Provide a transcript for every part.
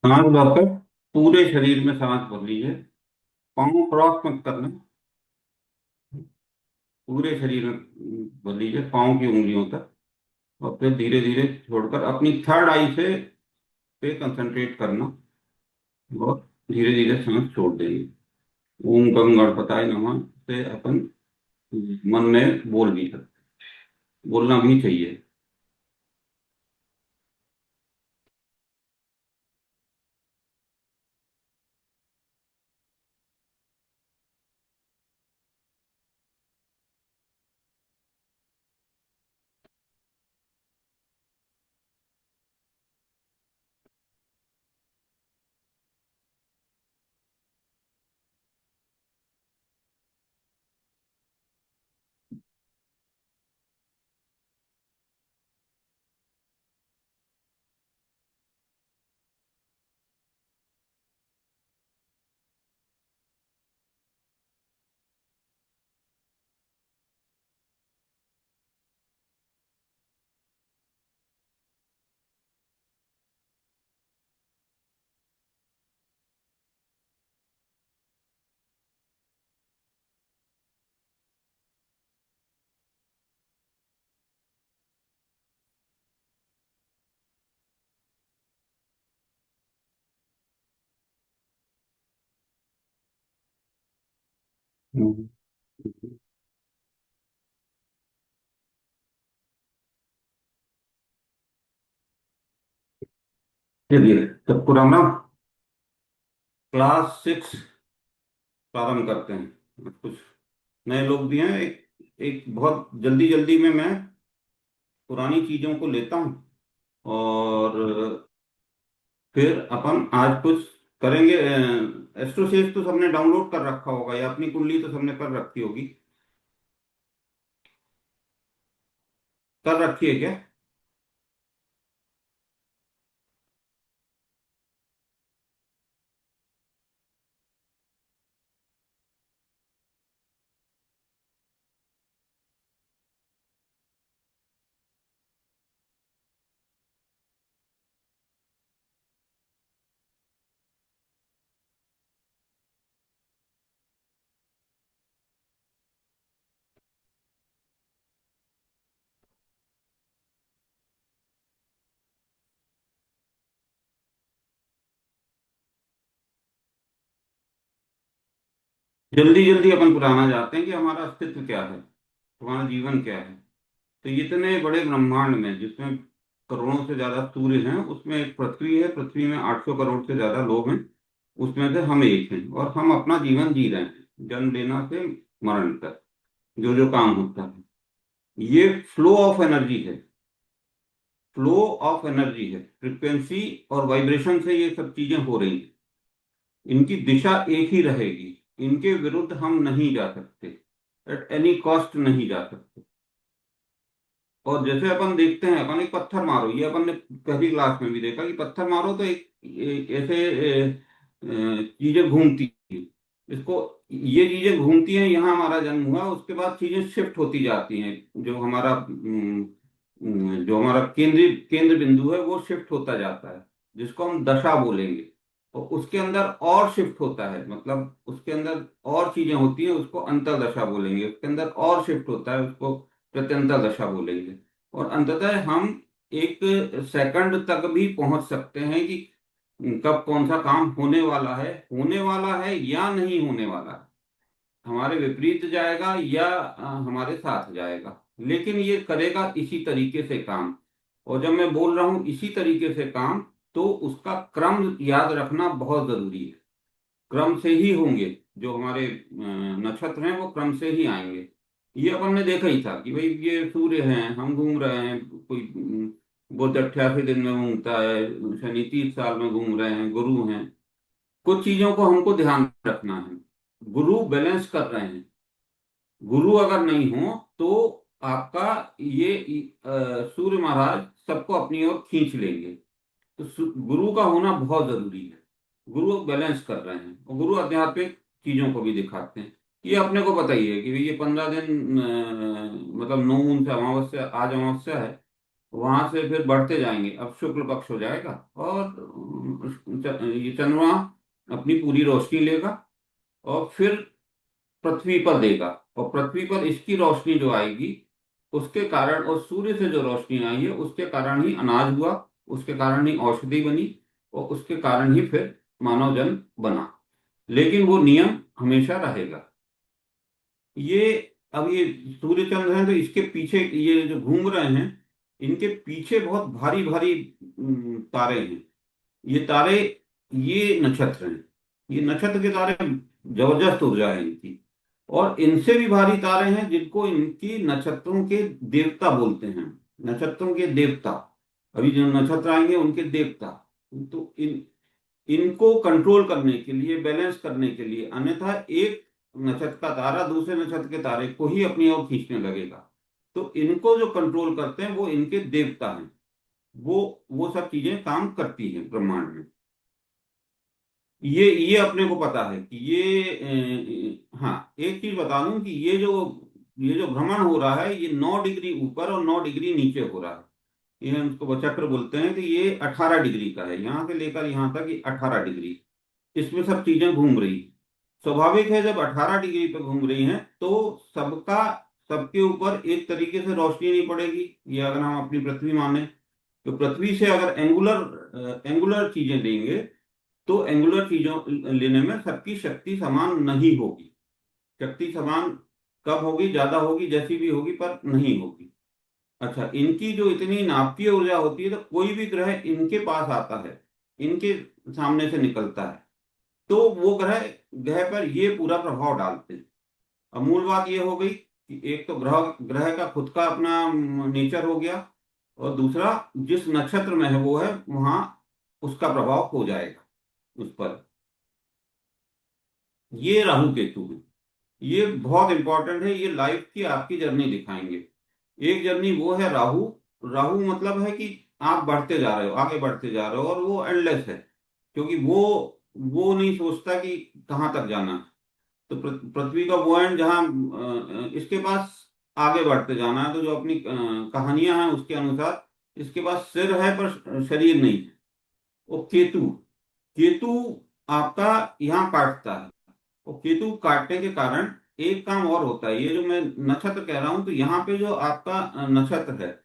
सांस भरकर पूरे शरीर में सांस भर लीजिए। पाँव क्रॉस मत करना। पूरे शरीर में भर लीजिए, पाँव की उंगलियों तक। और फिर धीरे धीरे छोड़कर अपनी थर्ड आई से पे कंसंट्रेट करना। और धीरे धीरे सांस छोड़ देंगे। ओम गंग गणपताय नमः से अपन मन में बोल भी सकते, बोलना भी चाहिए। हम्म। चलिए, सबको राम राम। क्लास 6 प्रारंभ करते हैं। कुछ नए लोग भी हैं। एक बहुत जल्दी जल्दी में मैं पुरानी चीजों को लेता हूँ। और फिर अपन आज कुछ करेंगे। एस्ट्रोसेस तो सबने डाउनलोड कर रखा होगा, या अपनी कुंडली तो सबने कर रखी होगी। कर रखी है क्या? जल्दी जल्दी अपन पुराना जाते हैं कि हमारा अस्तित्व क्या है, हमारा जीवन क्या है। तो इतने बड़े ब्रह्मांड में, जिसमें करोड़ों से ज्यादा सूर्य हैं, उसमें एक पृथ्वी है। पृथ्वी में 800 करोड़ से ज्यादा लोग हैं। उसमें से हम एक हैं, और हम अपना जीवन जी रहे हैं, जन्म लेना से मरण तक जो जो काम होता है। ये फ्लो ऑफ एनर्जी है। फ्लो ऑफ एनर्जी है, फ्रिक्वेंसी और वाइब्रेशन से ये सब चीजें हो रही हैं। इनकी दिशा एक ही रहेगी। इनके विरुद्ध हम नहीं जा सकते। एट एनी कॉस्ट नहीं जा सकते। और जैसे अपन देखते हैं, अपन एक पत्थर मारो, ये अपन ने पहली क्लास में भी देखा कि पत्थर मारो तो एक ऐसे चीजें घूमती हैं। इसको ये चीजें घूमती हैं, यहाँ हमारा जन्म हुआ, उसके बाद चीजें शिफ्ट होती जाती हैं। जो हमारा केंद्र बिंदु है वो शिफ्ट होता जाता है, जिसको हम दशा बोलेंगे। और उसके अंदर और शिफ्ट होता है, मतलब उसके अंदर और चीजें होती हैं, उसको अंतर्दशा बोलेंगे। उसके अंदर और शिफ्ट होता है, उसको प्रत्यंतर दशा बोलेंगे। और अंततः हम एक सेकंड तक भी पहुंच सकते हैं कि कब कौन सा काम होने वाला है या नहीं होने वाला है, हमारे विपरीत जाएगा या हमारे साथ जाएगा। लेकिन ये करेगा इसी तरीके से काम। और जब मैं बोल रहा हूं इसी तरीके से काम, तो उसका क्रम याद रखना बहुत जरूरी है। क्रम से ही होंगे। जो हमारे नक्षत्र हैं वो क्रम से ही आएंगे। ये अपन ने देखा ही था कि भाई ये सूर्य हैं, हम घूम रहे हैं। कोई बुध 88 दिन में घूमता है, शनि 30 साल में घूम रहे हैं, गुरु हैं। कुछ चीजों को हमको ध्यान रखना है। गुरु बैलेंस कर रहे हैं। गुरु अगर नहीं हो तो आपका ये सूर्य महाराज सबको अपनी ओर खींच लेंगे। तो गुरु का होना बहुत जरूरी है। गुरु बैलेंस कर रहे हैं, और गुरु आध्यात्मिक चीजों को भी दिखाते हैं। ये अपने को पता ही है कि भाई ये 15 दिन मतलब नौ मून से अमावस्या, आज अमावस्या है। वहां से फिर बढ़ते जाएंगे, अब शुक्ल पक्ष हो जाएगा और ये चंद्रमा अपनी पूरी रोशनी लेगा और फिर पृथ्वी पर देगा। और पृथ्वी पर इसकी रोशनी जो आएगी उसके कारण, और सूर्य से जो रोशनी आई है उसके कारण ही अनाज हुआ, उसके कारण ही औषधि बनी, और उसके कारण ही फिर मानव जन्म बना। लेकिन वो नियम हमेशा रहेगा। ये, अब ये सूर्य चंद्र हैं तो इसके पीछे ये जो घूम रहे हैं, इनके पीछे बहुत भारी भारी तारे हैं। ये तारे, ये नक्षत्र हैं। ये नक्षत्र के तारे जबरदस्त ऊर्जा है इनकी। और इनसे भी भारी तारे हैं जिनको इनकी नक्षत्रों के देवता बोलते हैं। नक्षत्रों के देवता, अभी जो नक्षत्र आएंगे उनके देवता। तो इनको कंट्रोल करने के लिए, बैलेंस करने के लिए, अन्यथा एक नक्षत्र का तारा दूसरे नक्षत्र के तारे को ही अपनी ओर खींचने लगेगा। तो इनको जो कंट्रोल करते हैं वो इनके देवता हैं। वो सब चीजें काम करती हैं ब्रह्मांड में। ये अपने को पता है कि हाँ, एक चीज बता दूं कि ये जो भ्रमण हो रहा है, ये 9 डिग्री ऊपर और 9 डिग्री नीचे हो रहा है। ये उसको चक्र बोलते हैं। तो ये 18 डिग्री का है, यहाँ से लेकर यहाँ तक ये 18 डिग्री, इसमें सब चीजें घूम रही। स्वाभाविक है, जब 18 डिग्री पे घूम रही हैं तो सबका सबके ऊपर एक तरीके से रोशनी नहीं पड़ेगी। ये अगर हम अपनी पृथ्वी माने, तो पृथ्वी से अगर एंगुलर एंगुलर चीजें लेंगे तो एंगुलर चीजों लेने में सबकी शक्ति समान नहीं होगी। शक्ति समान कब होगी? ज्यादा होगी, जैसी भी होगी, पर नहीं होगी। अच्छा, इनकी जो इतनी नाभिकीय ऊर्जा होती है, तो कोई भी ग्रह इनके पास आता है, इनके सामने से निकलता है, तो वो ग्रह ग्रह पर ये पूरा प्रभाव डालते हैं। अब मूल बात ये हो गई कि एक तो ग्रह ग्रह का खुद का अपना नेचर हो गया, और दूसरा जिस नक्षत्र में है वो है वहां उसका प्रभाव हो जाएगा उस पर। ये राहु केतु है। ये बहुत इंपॉर्टेंट है, ये लाइफ की आपकी जर्नी दिखाएंगे। एक जर्नी वो है राहु। राहु मतलब है कि आप बढ़ते जा रहे हो, आगे बढ़ते जा रहे हो, और वो एंडलेस है, क्योंकि वो नहीं सोचता कि कहाँ तक जाना है। तो पृथ्वी का वो एंड जहाँ इसके पास आगे बढ़ते जाना है। तो जो अपनी कहानियां हैं उसके अनुसार इसके पास सिर है पर शरीर नहीं है। वो केतु, केतु आपका यहाँ काटता है। और केतु काटने के कारण एक काम और होता है। ये जो मैं नक्षत्र कह रहा हूं, तो यहाँ पे जो आपका नक्षत्र है,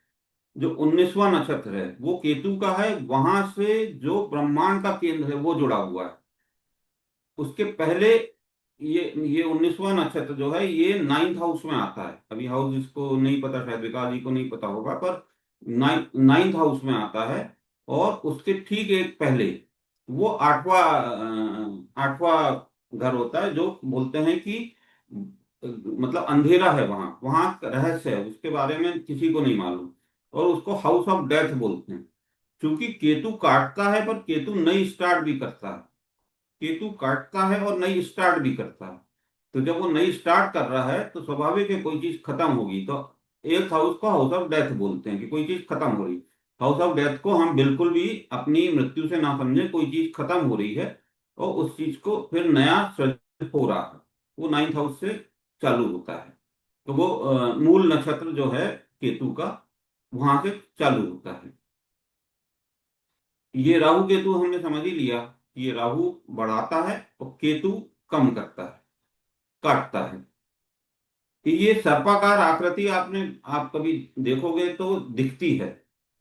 जो 19वां नक्षत्र है, वो केतु का है। वहां से जो ब्रह्मांड का केंद्र है वो जुड़ा हुआ है। उसके पहले ये 19वां नक्षत्र जो है ये 9th हाउस में आता है। अभी हाउस इसको नहीं पता, शायद विकास जी को नहीं पता होगा, पर 9th हाउस में आता है। और उसके ठीक एक पहले वो 8वां घर होता है, जो बोलते हैं कि मतलब अंधेरा है, वहां वहां रहस्य है, उसके बारे में किसी को नहीं मालूम। और उसको हाउस ऑफ डेथ बोलते हैं। क्योंकि केतु काटता है पर केतु नई स्टार्ट भी करता है। केतु काटता है और नई स्टार्ट भी करता है। तो जब वो नई स्टार्ट कर रहा है तो स्वाभाविक है कोई चीज खत्म होगी। तो एक हाउस को हाउस ऑफ डेथ बोलते हैं कि कोई चीज खत्म हो रही। हाउस ऑफ डेथ को हम बिल्कुल भी अपनी मृत्यु से ना समझे, कोई चीज खत्म हो रही है और उस चीज को फिर नया सृजन हो रहा है, वो 9th हाउस से चालू होता है। तो वो मूल नक्षत्र जो है केतु का, वहां से चालू होता है। ये राहु केतु हमने समझ ही लिया कि ये राहु बढ़ाता है और केतु कम करता है, काटता है। कि ये सर्पाकार आकृति आप कभी देखोगे तो दिखती है।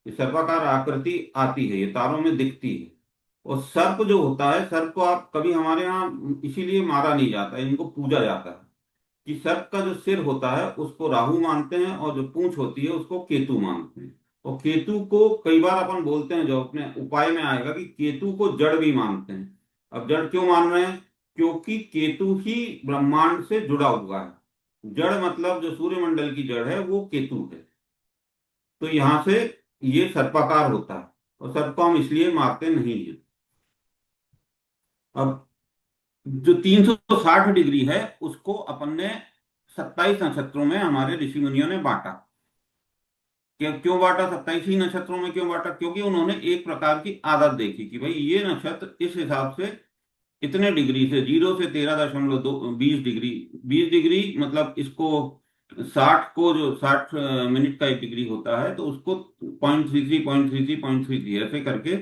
ये सर्पाकार आकृति आती है, ये तारों में दिखती है। और सर्प जो होता है, सर्प को आप कभी हमारे यहाँ इसीलिए मारा नहीं जाता, इनको पूजा जाता है। कि सर्प का जो सिर होता है उसको राहु मानते हैं, और जो पूंछ होती है उसको केतु मानते हैं। और केतु को कई बार अपन बोलते हैं, जो अपने उपाय में आएगा, कि केतु को जड़ भी मानते हैं। अब जड़ क्यों मान रहे हैं? क्योंकि केतु ही ब्रह्मांड से जुड़ा हुआ है। जड़ मतलब जो सूर्यमंडल की जड़ है वो केतु है। तो यहां से ये सर्पाकार होता है, और सर्प को हम इसलिए मारते नहीं है। अब जो 360 डिग्री है उसको अपन ने 27 नक्षत्रों में हमारे ऋषि मुनियों ने बांटा। क्यों क्यों बांटा? 27 ही नक्षत्रों में क्यों बांटा? क्योंकि उन्होंने एक प्रकार की आदत देखी कि भाई ये नक्षत्र इस हिसाब से इतने डिग्री से, 0 से 13.2 20 डिग्री, 20 डिग्री मतलब इसको 60 मिनट का 1 डिग्री होता है, तो उसको 0.33 0.33 0.33 ऐसे करके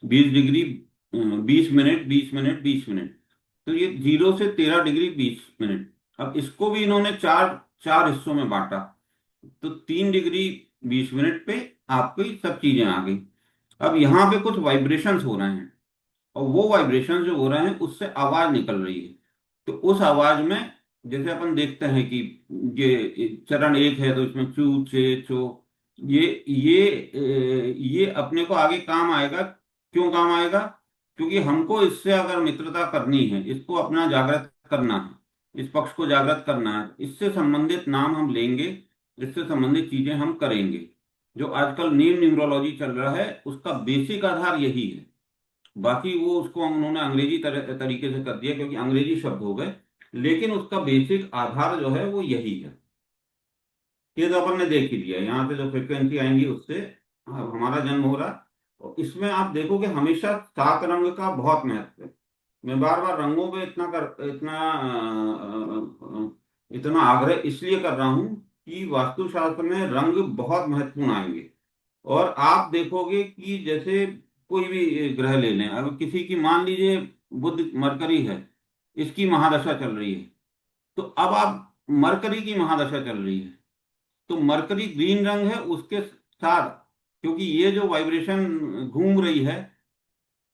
20 डिग्री, 20 मिनट 20 मिनट 20 मिनट, तो ये 0 से 13 डिग्री 20 मिनट। अब इसको भी इन्होंने चार चार हिस्सों में बांटा, तो 3 डिग्री 20 मिनट पे आपकी सब चीजें आ गई। अब यहाँ पे कुछ वाइब्रेशंस हो रहे हैं, और वो वाइब्रेशन जो हो रहे हैं उससे आवाज निकल रही है। तो उस आवाज में, जैसे अपन देखते हैं कि ये चरण 1 है तो इसमें चू चे चो, ये ये अपने को आगे काम आएगा। क्यों काम आएगा? क्योंकि हमको इससे अगर मित्रता करनी है, इसको अपना जागृत करना है, इस पक्ष को जागृत करना है, इससे संबंधित नाम हम लेंगे, इससे संबंधित चीजें हम करेंगे। जो आजकल नीम न्यूमरोलॉजी चल रहा है उसका बेसिक आधार यही है। बाकी वो उसको उन्होंने अंग्रेजी तरीके से कर दिया क्योंकि अंग्रेजी शब्द हो गए, लेकिन उसका बेसिक आधार जो है वो यही है। ये तो अपन ने देख ही लिया, यहाँ से जो फ्रिक्वेंसी आएंगी उससे हमारा जन्म हो रहा है। और इसमें आप देखोगे हमेशा 7 रंग का बहुत महत्व है। मैं बार बार रंगों पे इतना आग्रह इसलिए कर रहा हूँ कि वास्तुशास्त्र में रंग बहुत महत्वपूर्ण आएंगे। और आप देखोगे कि जैसे कोई भी ग्रह ले लें, अगर किसी की मान लीजिए बुध मरकरी है, इसकी महादशा चल रही है, तो अब आप मरकरी की महादशा चल रही है, तो मरकरी ग्रीन रंग है उसके साथ, क्योंकि ये जो वाइब्रेशन घूम रही है,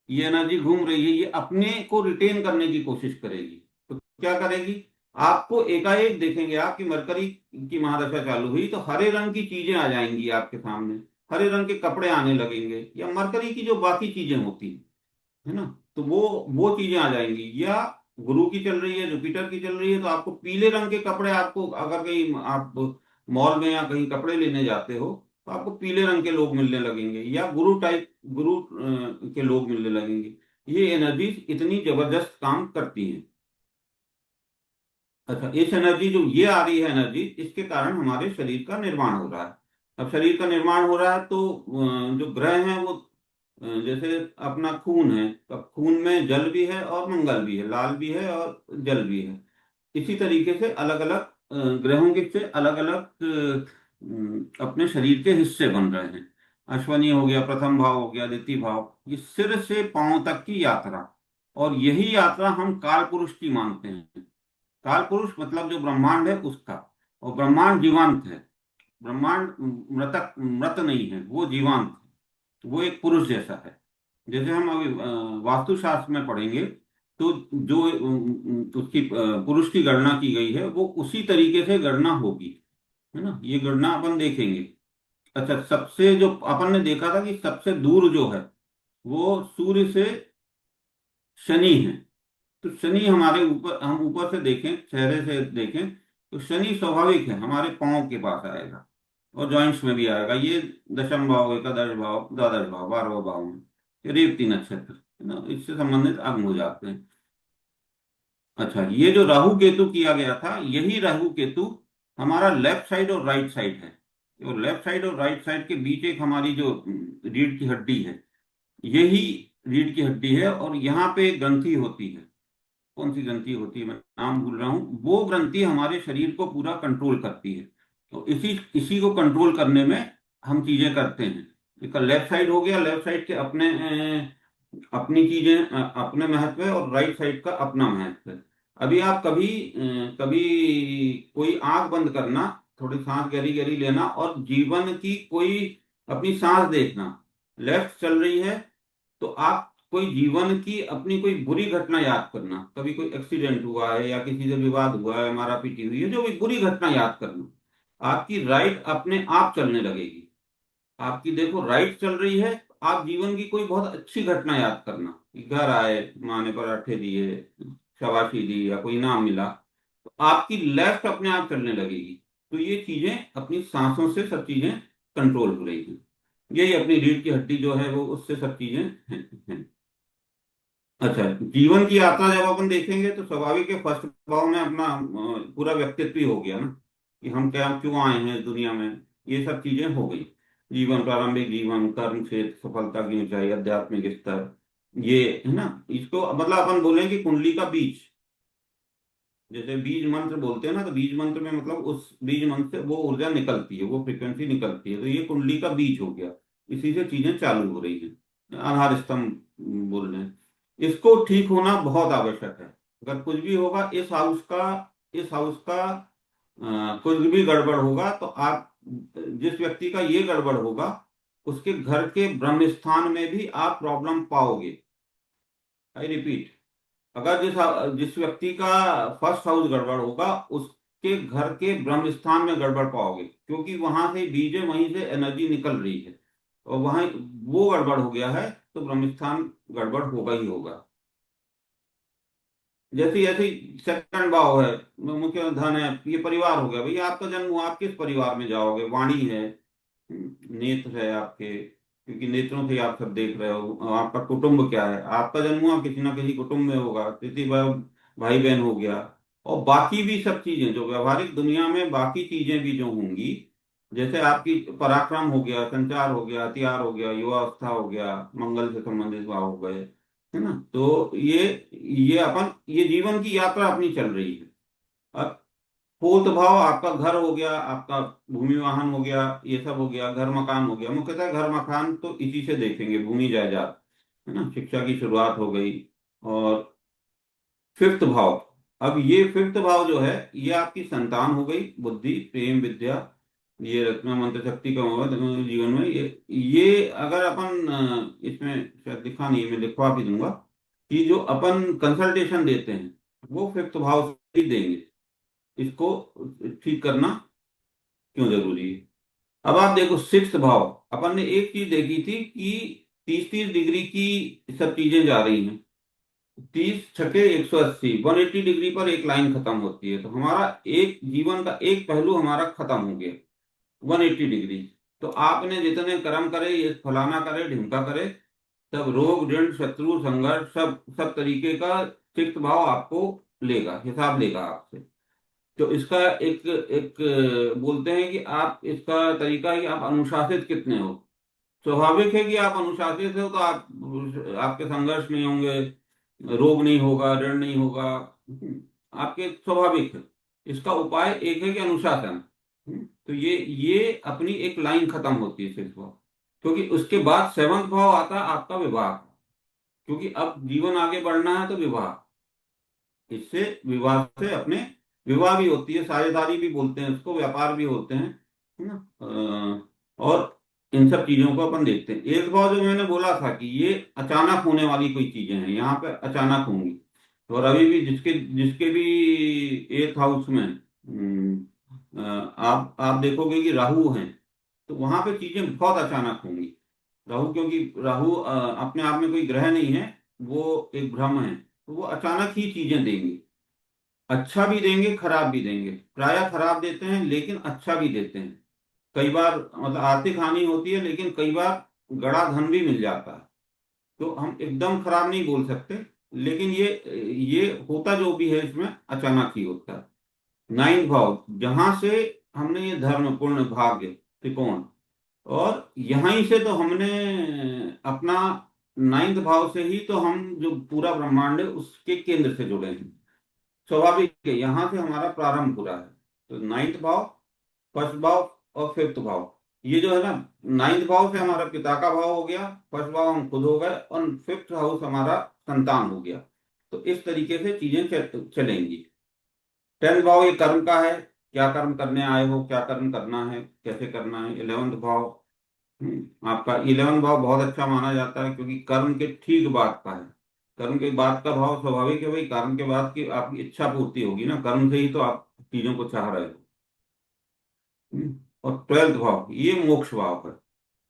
ये एनर्जी घूम रही है, ये अपने को रिटेन करने की कोशिश करेगी। तो क्या करेगी? आपको एकाएक देखेंगे आपकी मरकरी की महादशा चालू हुई तो हरे रंग की चीजें आ जाएंगी आपके सामने, हरे रंग के कपड़े आने लगेंगे, या मरकरी की जो बाकी चीजें होती है ना, तो वो चीजें आ जाएंगी। या गुरु की चल रही है, जुपिटर की चल रही है, तो आपको पीले रंग के कपड़े, आपको अगर कहीं आप मॉल में या कहीं कपड़े लेने जाते हो तो आपको पीले रंग के लोग मिलने लगेंगे, या गुरु के लोग मिलने लगेंगे। ये एनर्जी इतनी जबरदस्त काम करती है। अच्छा, इस एनर्जी जो ये आ रही है एनर्जी, इसके कारण हमारे शरीर का निर्माण हो रहा है। अब शरीर का निर्माण हो रहा है तो जो ग्रह हैं वो, जैसे अपना खून है, अब खून में जल भी है और मंगल भी है, लाल भी है और जल भी है। इसी तरीके से अलग अलग ग्रहों के से अलग अलग अपने शरीर के हिस्से बन रहे हैं। अश्वनी हो गया, प्रथम भाव हो गया, द्वितीय भाव, ये सिर से पांव तक की यात्रा। और यही यात्रा हम काल पुरुष की मानते हैं। काल पुरुष मतलब जो ब्रह्मांड है उसका। और ब्रह्मांड जीवांत है, ब्रह्मांड मृत नहीं है, वो जीवांत है, वो एक पुरुष जैसा है। जैसे हम अभी वास्तुशास्त्र में पढ़ेंगे, तो जो उसकी पुरुष की गणना की गई है वो उसी तरीके से गणना होगी, है ना, ये गणना अपन देखेंगे। अच्छा, सबसे जो अपन ने देखा था कि सबसे दूर जो है वो सूर्य से शनि है। तो शनि हमारे ऊपर, हम ऊपर से देखें, चेहरे से देखें, तो शनि स्वाभाविक है हमारे पांव के पास आएगा, और जॉइंट्स में भी आएगा। ये दशम भाव, एकादश भाव, द्वादश भाव, 12वां भाव में, ये रेवती नक्षत्र, है ना, इससे संबंधित अंग हो जाते हैं। अच्छा, ये जो राहु केतु किया गया था, यही राहु केतु हमारा लेफ्ट साइड और राइट साइड है। और लेफ्ट साइड और राइट साइड के बीच एक हमारी जो रीढ़ की हड्डी है, यही रीढ़ की हड्डी है, और यहाँ पे एक ग्रंथि होती है। कौन सी ग्रंथि होती है, मैं नाम भूल रहा हूँ, वो ग्रंथि हमारे शरीर को पूरा कंट्रोल करती है। तो इसी इसी को कंट्रोल करने में हम चीजें करते हैं। इसका लेफ्ट साइड हो गया, लेफ्ट साइड के अपने अपनी चीजें, अपने महत्व है, और राइट साइड का अपना महत्व है। अभी आप कभी कोई आंख बंद करना, थोड़ी सांस गहरी गहरी लेना, और जीवन की कोई अपनी सांस देखना, लेफ्ट चल रही है, तो आप कोई जीवन की अपनी कोई बुरी घटना याद करना, कभी कोई एक्सीडेंट हुआ है या किसी से विवाद हुआ है, मारा पीटी हुई है, जो भी बुरी घटना याद करना, आपकी राइट अपने आप चलने लगेगी। आपकी देखो राइट चल रही है, आप जीवन की कोई बहुत अच्छी घटना याद करना, कि घर आए, माँ ने पराठे दिए, शाबाशी दी, या कोई इनाम मिला, तो आपकी लेफ्ट अपने आप चलने लगेगी। तो ये चीजें अपनी सांसों से सब चीजें कंट्रोल हो रही हैं। यही अपनी रीढ़ की हड्डी जो है वो उससे सब चीजें हैं। अच्छा, जीवन की यात्रा जब अपन देखेंगे तो स्वाभाविक है, फर्स्ट भाव में अपना पूरा व्यक्तित्व ही हो गया ना, कि हम क्या क्यों आए हैं इस दुनिया में, ये सब चीजें हो गई। जीवन, प्रारंभिक जीवन, कर्म क्षेत्र, सफलता की ऊंचाई, आध्यात्मिक स्तर, ये है ना, इसको मतलब अपन बोलें कि कुंडली का बीज। जैसे बीज मंत्र बोलते हैं ना, तो बीज मंत्र में मतलब उस बीज मंत्र से वो ऊर्जा निकलती है, वो फ्रिक्वेंसी निकलती है, तो ये कुंडली का बीज हो गया। इसी से चीजें चालू हो रही हैं, आधार स्तंभ बोल रहे हैं। इसको ठीक होना बहुत आवश्यक है। अगर कुछ भी होगा इस हाउस का कुछ भी गड़बड़ होगा, तो आप, जिस व्यक्ति का ये गड़बड़ होगा, उसके घर के ब्रह्म स्थान में भी आप प्रॉब्लम पाओगे। आई रिपीट, अगर जिस व्यक्ति का फर्स्ट हाउस गड़बड़ होगा, उसके घर के ब्रह्म स्थान में गड़बड़ पाओगे, क्योंकि वहां से बीज है, वहीं से एनर्जी निकल रही है, और वहां वो गड़बड़ हो गया है, तो ब्रह्म स्थान गड़बड़ होगा ही होगा। जैसे जैसे सेकंड भाव है, मुख्य धन है, ये परिवार हो गया, भैया आपका जन्म हुआ, आप किस परिवार में जाओगे? वाणी है, नेत्र है आपके, क्योंकि नेत्रों से आप सब देख रहे हो। आपका कुटुंब क्या है? आपका जन्म हुआ किसी ना किसी कुटुंब में होगा, किसी भाई बहन हो गया। और बाकी भी सब चीजें जो व्यवहारिक दुनिया में, बाकी चीजें भी जो होंगी, जैसे आपकी पराक्रम हो गया, संचार हो गया, हथियार हो गया, युवावस्था हो गया, मंगल से संबंधित भाव हो गए, है ना? तो ये जीवन की यात्रा अपनी चल रही है। अब पूर्त भाव आपका घर हो गया, आपका भूमि वाहन हो गया, ये सब हो गया, घर मकान हो गया। मुख्यतः घर मकान तो इसी से देखेंगे, भूमि जायदाद, है ना? शिक्षा की शुरुआत हो गई। और फिफ्थ भाव, अब ये फिफ्थ भाव जो है, ये आपकी संतान हो गई, बुद्धि, प्रेम, विद्या, ये रत्ना मंत्र शक्ति का होगा जीवन में। ये अगर अपन इसमें शायद लिखा नहीं है, मैं लिखवा भी दूंगा, कि जो अपन कंसल्टेशन देते हैं, वो फिफ्थ भाव से ही देंगे। इसको ठीक करना क्यों जरूरी है? अब आप देखो सिक्स्थ भाव, अपन ने एक चीज देखी थी कि 30-30 डिग्री की सब चीजें जा रही हैं। 30 छके 180, 180 डिग्री पर एक लाइन खत्म होती है, तो हमारा एक जीवन का एक पहलू हमारा खत्म हो गया, 180 डिग्री। तो आपने जितने कर्म करे, ये फलाना करे, ढिमका करे, सब रोग, ऋण, शत्रु, संघर्ष, सब सब तरीके का सिक्स्थ भाव आपको लेगा, हिसाब लेगा आपसे। तो इसका एक एक बोलते हैं कि आप, इसका तरीका है कि आप अनुशासित कितने हो। स्वाभाविक है कि आप अनुशासित हो, तो आपके संघर्ष नहीं होंगे, रोग नहीं होगा, ऋण नहीं होगा, आपके स्वाभाविक है। इसका उपाय एक है कि अनुशासन। तो ये अपनी एक लाइन खत्म होती है सिक्स भाव। क्योंकि उसके बाद सेवंथ भाव आता है आपका विवाह, क्योंकि अब जीवन आगे बढ़ना है, तो विवाह, इससे विवाह से अपने विवाह भी होती है, साझेदारी भी बोलते हैं उसको, व्यापार भी होते हैं, है ना? और इन सब चीजों को अपन देखते हैं। एक बार जो मैंने बोला था कि ये अचानक होने वाली कोई चीजें हैं, यहाँ पे अचानक होंगी। और अभी भी जिसके जिसके भी एथ हाउस में आप देखोगे कि राहु हैं, तो वहां पे चीजें बहुत अचानक होंगी। राहु, क्योंकि राहु अपने आप में कोई ग्रह नहीं है, वो एक भ्रम है, तो वो अचानक ही चीजें देंगे। अच्छा भी देंगे, खराब भी देंगे, प्रायः खराब देते हैं, लेकिन अच्छा भी देते हैं। कई बार मतलब आर्थिक हानि होती है, लेकिन कई बार गड़ा धन भी मिल जाता है। तो हम एकदम खराब नहीं बोल सकते, लेकिन ये होता जो भी है इसमें अचानक ही होता है। नाइन्थ भाव, जहां से हमने ये धर्म, पुण्य, भाग्य, त्रिकोण, और यहीं से तो हमने अपना, नाइन्थ भाव से ही तो हम जो पूरा ब्रह्मांड है उसके केंद्र से जुड़े हैं। स्वाभाविक है, यहां से हमारा प्रारंभ हो रहा है। तो नाइन्थ भाव, फर्स्ट भाव और फिफ्थ भाव, ये जो है ना, नाइन्थ भाव से हमारा पिता का भाव हो गया, फर्स्ट भाव हम खुद हो गए, और फिफ्थ हाउस हमारा संतान हो गया। तो इस तरीके से चीजें चलेंगी। टेंथ भाव ये कर्म का है, क्या कर्म करने आए हो, क्या कर्म करना है, कैसे करना है। इलेवेंथ भाव, आपका इलेवेंथ भाव बहुत अच्छा माना जाता है, क्योंकि कर्म के ठीक बाद का है। कर्म के बाद का भाव स्वाभाविक है भाई, कर्म के बाद की आपकी इच्छा पूर्ति होगी ना, कर्म से ही तो आप चीजों को चाह रहे हो। और ट्वेल्थ भाव ये मोक्ष भाव है।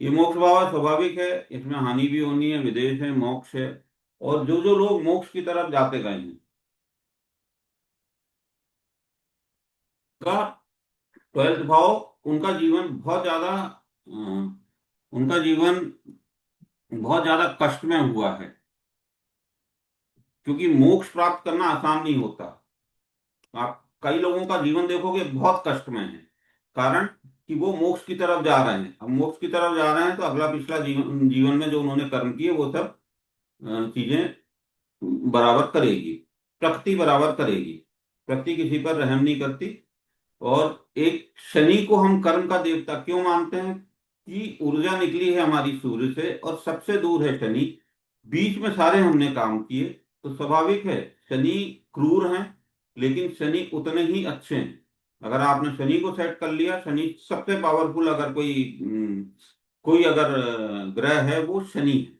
ये मोक्ष भाव है, स्वाभाविक है, इसमें हानि भी होनी है, विदेश है, मोक्ष है। और जो जो लोग मोक्ष की तरफ जाते गए हैं, का ट्वेल्थ भाव, उनका जीवन बहुत ज्यादा, उनका जीवन बहुत ज्यादा कष्ट में हुआ है, क्योंकि मोक्ष प्राप्त करना आसान नहीं होता। आप कई लोगों का जीवन देखोगे बहुत कष्ट में है, कारण कि वो मोक्ष की तरफ जा रहे हैं। अब मोक्ष की तरफ जा रहे हैं, तो अगला पिछला जीवन जीवन में जो उन्होंने कर्म किए, वो सब चीजें बराबर करेगी, प्रकृति बराबर करेगी। प्रकृति किसी पर रहम नहीं करती। और एक शनि को हम कर्म का देवता क्यों मानते हैं कि ऊर्जा निकली है हमारी सूर्य से और सबसे दूर है शनि, बीच में सारे हमने काम किए, तो स्वाभाविक है शनि क्रूर हैं, लेकिन शनि उतने ही अच्छे हैं। अगर आपने शनि को सेट कर लिया, शनि सबसे पावरफुल अगर कोई अगर ग्रह है वो शनि है।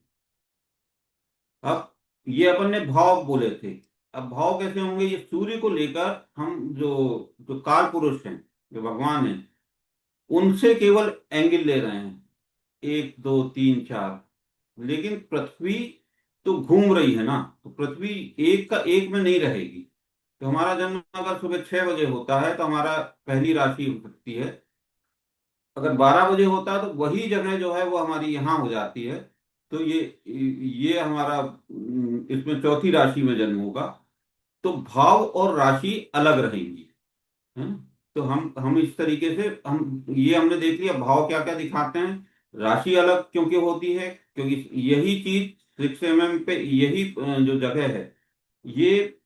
अब ये अपन ने भाव बोले थे, अब भाव कैसे होंगे, ये सूर्य को लेकर हम जो जो काल पुरुष हैं, जो भगवान हैं, उनसे केवल एंगल ले रहे हैं, 1 2 3 4। लेकिन पृथ्वी तो घूम रही है ना, तो पृथ्वी एक का एक में नहीं रहेगी। तो हमारा जन्म अगर सुबह 6 बजे होता है तो हमारा पहली राशि हो सकती है, अगर 12 बजे होता है तो वही जगह जो है वो हमारी यहाँ हो जाती है। तो ये हमारा इसमें चौथी राशि में जन्म होगा, तो भाव और राशि अलग रहेंगी, है ना। तो हम इस तरीके से हम ये हमने देख लिया भाव क्या क्या दिखाते हैं, राशि अलग क्योंकि होती है, क्योंकि यही चीज 6 mm पे यही जो जगह है, ये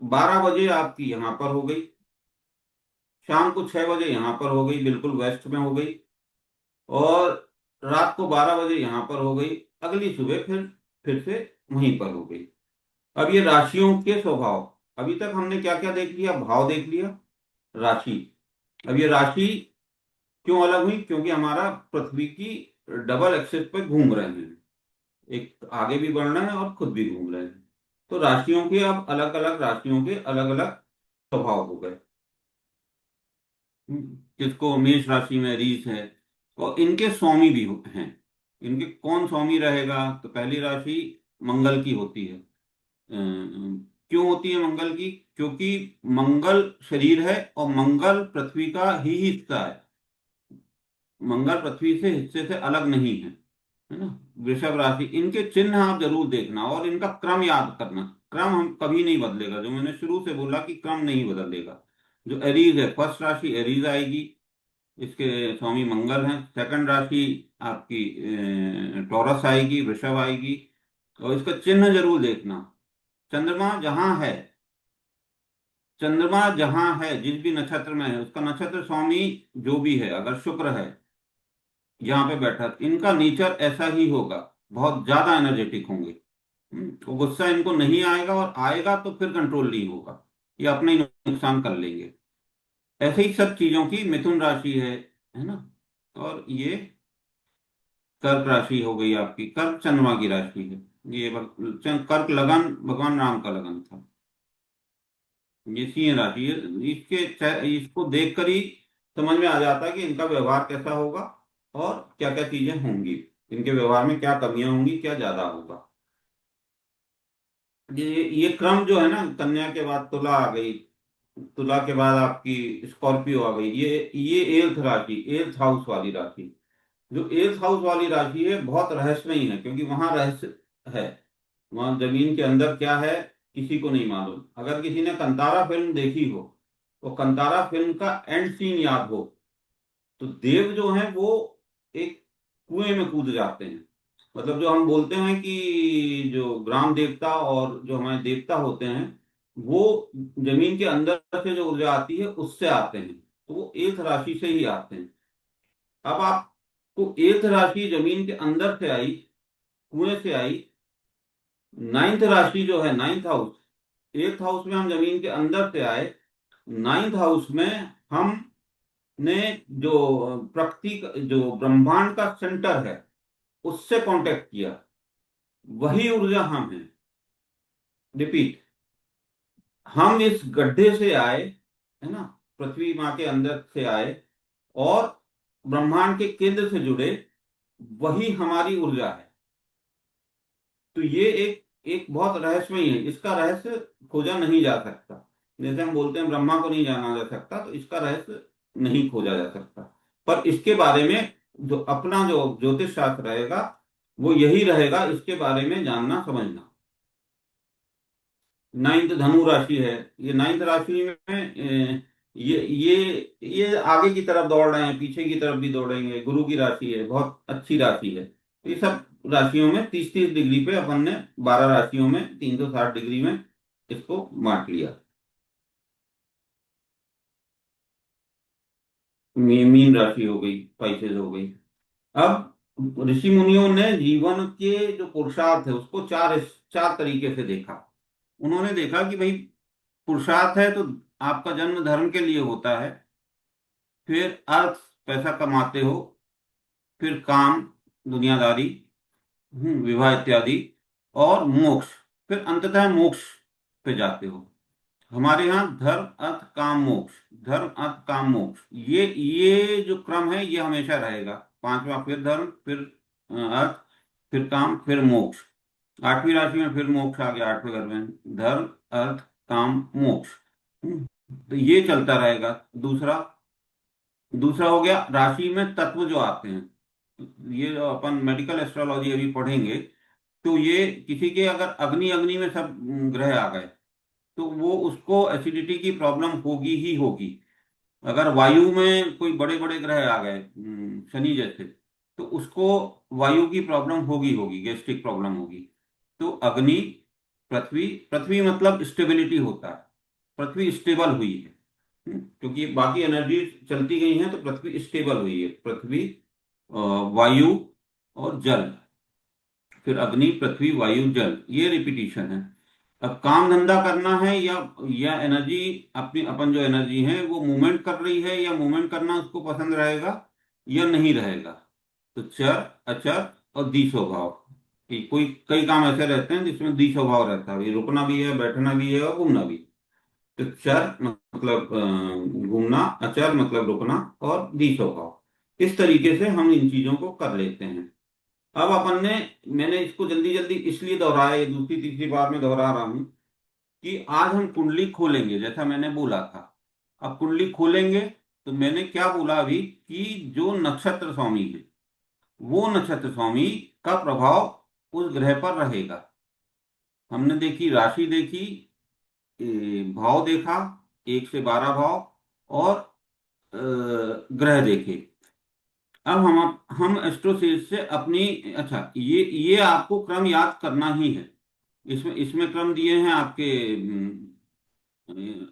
12 बजे आपकी यहाँ पर हो गई, शाम को 6 बजे यहाँ पर हो गई, बिल्कुल वेस्ट में हो गई, और रात को 12 बजे यहाँ पर हो गई, अगली सुबह फिर से वहीं पर हो गई। अब ये राशियों के स्वभाव, अभी तक हमने क्या क्या देख लिया, भाव देख लिया, राशि। अब ये राशि क्यों अलग हुई, क्योंकि हमारा पृथ्वी की डबल एक्सिस पे घूम रहे हैं, एक आगे भी बढ़ रहे हैं और खुद भी घूम रहे हैं। तो राशियों के अब अलग अलग राशियों के अलग अलग स्वभाव हो गए। किसको मेष राशि में रीछ है, और इनके स्वामी भी हैं। इनके कौन स्वामी रहेगा, तो पहली राशि मंगल की होती है। क्यों होती है मंगल की, क्योंकि मंगल शरीर है और मंगल पृथ्वी का ही हिस्सा है, मंगल पृथ्वी से हिस्से से अलग नहीं है ना। वृषभ राशि, इनके चिन्ह आप जरूर देखना और इनका क्रम याद करना, क्रम हम कभी नहीं बदलेगा, जो मैंने शुरू से बोला कि क्रम नहीं बदलेगा। जो एरीज है, फर्स्ट राशि एरीज आएगी, इसके स्वामी मंगल हैं। सेकंड राशि आपकी टॉरस आएगी, वृषभ आएगी, और इसका चिन्ह जरूर देखना। चंद्रमा जहां है, चंद्रमा जहां है जिस भी नक्षत्र में है, उसका नक्षत्र स्वामी जो भी है, अगर शुक्र है यहाँ पे बैठा, इनका नेचर ऐसा ही होगा, बहुत ज्यादा एनर्जेटिक होंगे। तो गुस्सा इनको नहीं आएगा, और आएगा तो फिर कंट्रोल नहीं होगा, ये अपने ही नुकसान कर लेंगे। ऐसे ही सब चीजों की मिथुन राशि है ना। और ये कर्क राशि हो गई आपकी, कर्क चंद्रमा की राशि है। ये कर्क लगन भगवान राम का लगन था। ये सिंह राशि है, इसको देखकर ही समझ में आ जाता है कि इनका व्यवहार कैसा होगा और क्या क्या चीजें होंगी, इनके व्यवहार में क्या कमियां होंगी, क्या ज्यादा होगा। ये क्रम जो है ना, कन्या के बाद तुला आ गई, तुला के बाद आपकी स्कॉर्पियो आ गई, ये एल्थ राशि, एल्थ हाउस वाली राशि। जो एल्थ हाउस वाली राशि है बहुत रहस्यमयी है, क्योंकि वहां रहस्य है, वहां जमीन के अंदर क्या है किसी को नहीं मालूम। अगर किसी ने कंतारा फिल्म देखी हो, तो कंतारा फिल्म का एंड सीन याद हो, तो देव जो है वो एक कुएं में कूद जाते हैं। मतलब जो हम बोलते हैं कि जो ग्राम देवता और जो हमारे देवता होते हैं, वो जमीन के अंदर से जो ऊर्जा आती है उससे आते हैं, तो वो एक राशि से ही आते हैं। अब आपको एक राशि जमीन के अंदर से आई, कुएं से आई, नाइन्थ राशि जो है नाइन्थ हाउस, एट्थ हाउस में हम जमीन के अंदर से आए, नाइन्थ हाउस में हमने जो प्रकृति जो ब्रह्मांड का सेंटर है उससे कांटेक्ट किया, वही ऊर्जा हम है। रिपीट, हम इस गड्ढे से आए, है ना, पृथ्वी माँ के अंदर से आए और ब्रह्मांड के केंद्र से जुड़े, वही हमारी ऊर्जा है। तो ये एक एक बहुत रहस्यमय है, इसका रहस्य खोजा नहीं जा सकता। जैसे हम बोलते हैं ब्रह्मा को नहीं जाना जा सकता, तो इसका रहस्य नहीं खोजा जा सकता। पर इसके बारे में जो अपना जो ज्योतिष शास्त्र रहेगा वो यही रहेगा, इसके बारे में जानना समझना। नाइन्थ धनु राशि है, ये नाइन्थ राशि में ये आगे की तरफ दौड़ रहे हैं, पीछे की तरफ भी दौड़ेंगे, गुरु की राशि है, बहुत अच्छी राशि है। तो ये सब राशियों में 30-30 डिग्री पे अपन ने 12 राशियों में 360 डिग्री में इसको बांट लिया। मीन राशि हो गई, स्पाइसेस हो गई। अब ऋषि मुनियों ने जीवन के जो पुरुषार्थ है उसको चार चार तरीके से देखा। उन्होंने देखा कि भाई पुरुषार्थ है तो आपका जन्म धर्म के लिए होता है, फिर अर्थ, पैसा कमाते हो, फिर काम, दुनियादारी, विवाह इत्यादि, और मोक्ष, फिर अंततः मोक्ष पे जाते हो। हमारे यहाँ धर्म अर्थ काम मोक्ष, धर्म अर्थ काम मोक्ष, ये जो क्रम है ये हमेशा रहेगा। पांचवा फिर धर्म, फिर अर्थ, फिर काम, फिर मोक्ष। आठवीं राशि में फिर मोक्ष आ गया, आठवें घर में धर्म अर्थ काम मोक्ष। तो ये चलता रहेगा। दूसरा दूसरा हो गया राशि में तत्व जो आते हैं, ये जो अपन मेडिकल एस्ट्रोलॉजी अभी पढ़ेंगे, तो ये किसी के अगर अग्नि अग्नि में सब ग्रह आ गए तो वो उसको एसिडिटी की प्रॉब्लम होगी ही होगी। अगर वायु में कोई बड़े बड़े ग्रह आ गए, शनि जैसे, तो उसको वायु की प्रॉब्लम होगी होगी, गैस्ट्रिक प्रॉब्लम होगी। तो अग्नि, पृथ्वी, पृथ्वी मतलब स्टेबिलिटी होता है, पृथ्वी स्टेबल हुई है। क्योंकि बाकी एनर्जी चलती गई हैं तो पृथ्वी स्टेबल हुई है। पृथ्वी, वायु और जल, फिर अग्नि, पृथ्वी, वायु, जल, ये रिपीटिशन है। अब काम धंधा करना है या एनर्जी, अपनी अपन जो एनर्जी है वो मूवमेंट कर रही है या मूवमेंट करना उसको पसंद रहेगा या नहीं रहेगा। तो चर, अचर और दी स्वभाव, कि कोई कई काम ऐसे रहते हैं जिसमें दी स्वभाव रहता है, ये रुकना भी है, बैठना भी है और घूमना भी। तो चर मतलब घूमना, अचर मतलब रुकना, और दी स्वभाव। इस तरीके से हम इन चीजों को कर लेते हैं। अब अपन ने, मैंने इसको जल्दी जल्दी इसलिए दोहराया, ये दूसरी तीसरी बार में दोहरा रहा हूं, कि आज हम कुंडली खोलेंगे जैसा मैंने बोला था। अब कुंडली खोलेंगे तो मैंने क्या बोला अभी, कि जो नक्षत्र स्वामी है वो नक्षत्र स्वामी का प्रभाव उस ग्रह पर रहेगा। हमने देखी राशि देखी, भाव देखा, 1 से 12 भाव, और ग्रह देखे। अब हम एस्ट्रोसेज से अपनी, अच्छा ये आपको क्रम याद करना ही है। इसमें इसमें क्रम दिए हैं आपके,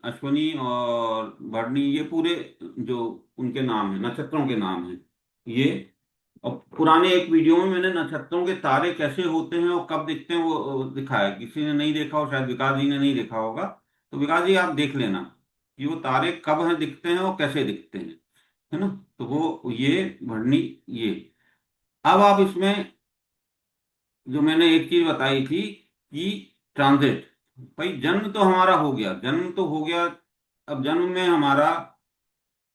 अश्वनी और भरणी, ये पूरे जो उनके नाम है, नक्षत्रों के नाम हैं ये। और पुराने एक वीडियो में मैंने नक्षत्रों के तारे कैसे होते हैं और कब दिखते हैं वो दिखाया। किसी ने नहीं देखा हो, शायद विकास जी ने नहीं देखा होगा, तो विकास जी आप देख लेना कि वो तारे कब हैं दिखते हैं और कैसे दिखते हैं, है ना। तो वो ये भरणी, ये। अब आप इसमें जो मैंने एक चीज बताई थी कि ट्रांजिट, भाई जन्म तो हमारा हो गया, जन्म तो हो गया। अब जन्म में हमारा,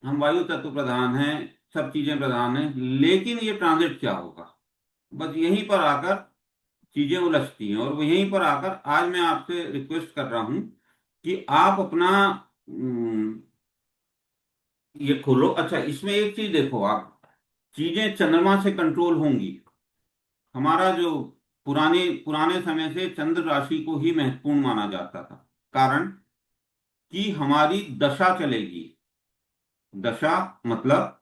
हम वायु तत्व प्रधान हैं, सब चीजें प्रधान हैं, लेकिन ये ट्रांजिट क्या होगा, बस यहीं पर आकर चीजें उलझती हैं। और वो यहीं पर आकर आज मैं आपसे रिक्वेस्ट कर रहा हूं कि आप अपना ये खोलो। अच्छा, इसमें एक चीज देखो आप, चीजें चंद्रमा से कंट्रोल होंगी। हमारा जो पुराने पुराने समय से चंद्र राशि को ही महत्वपूर्ण माना जाता था। कारण कि हमारी दशा चलेगी। दशा मतलब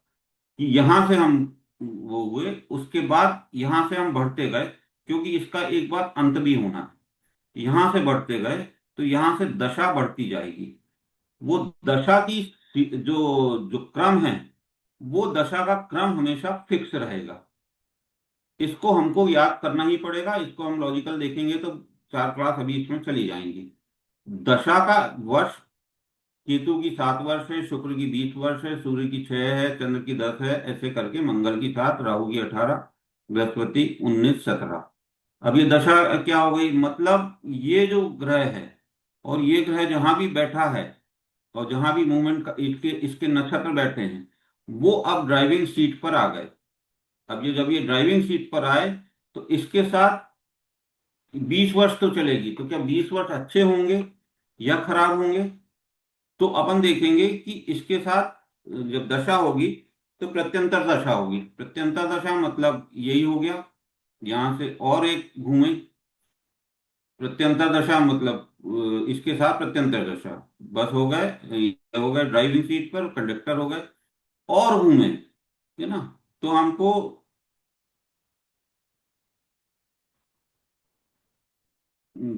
कि यहां से हम वो हुए, उसके बाद यहां से हम बढ़ते गए, क्योंकि इसका एक बार अंत भी होना है। यहां से बढ़ते गए तो यहां से दशा बढ़ती जाएगी। वो दशा की जो जो क्रम है, वो दशा का क्रम हमेशा फिक्स रहेगा। इसको हमको याद करना ही पड़ेगा। इसको हम लॉजिकल देखेंगे तो 4 क्लास अभी इसमें चली जाएंगी। दशा का वर्ष, केतु की 7 वर्ष है, शुक्र की 20 वर्ष है, सूर्य की 6 है, चंद्र की 10 है, ऐसे करके मंगल की 7, राहु की 18, बृहस्पति 19, 17। अब ये दशा क्या हो गई, मतलब ये जो ग्रह है, और ये ग्रह जहां भी बैठा है और जहां भी मूवमेंट का इसके इसके नक्षत्र बैठे हैं, वो अब ड्राइविंग सीट पर आ गए। अब ये जब ये ड्राइविंग सीट पर आए तो इसके साथ 20 वर्ष तो चलेगी। तो क्या 20 वर्ष अच्छे होंगे या खराब होंगे? तो अपन देखेंगे कि इसके साथ जब दशा होगी तो प्रत्यंतर दशा होगी। प्रत्यंतर दशा मतलब यही हो गया, यहां से और एक घूमे। प्रत्यंतर दशा मतलब इसके साथ प्रत्यंतर दशा, बस हो गए, ये हो गए ड्राइविंग सीट पर, कंडक्टर हो गए और घूमे, है ना। तो हमको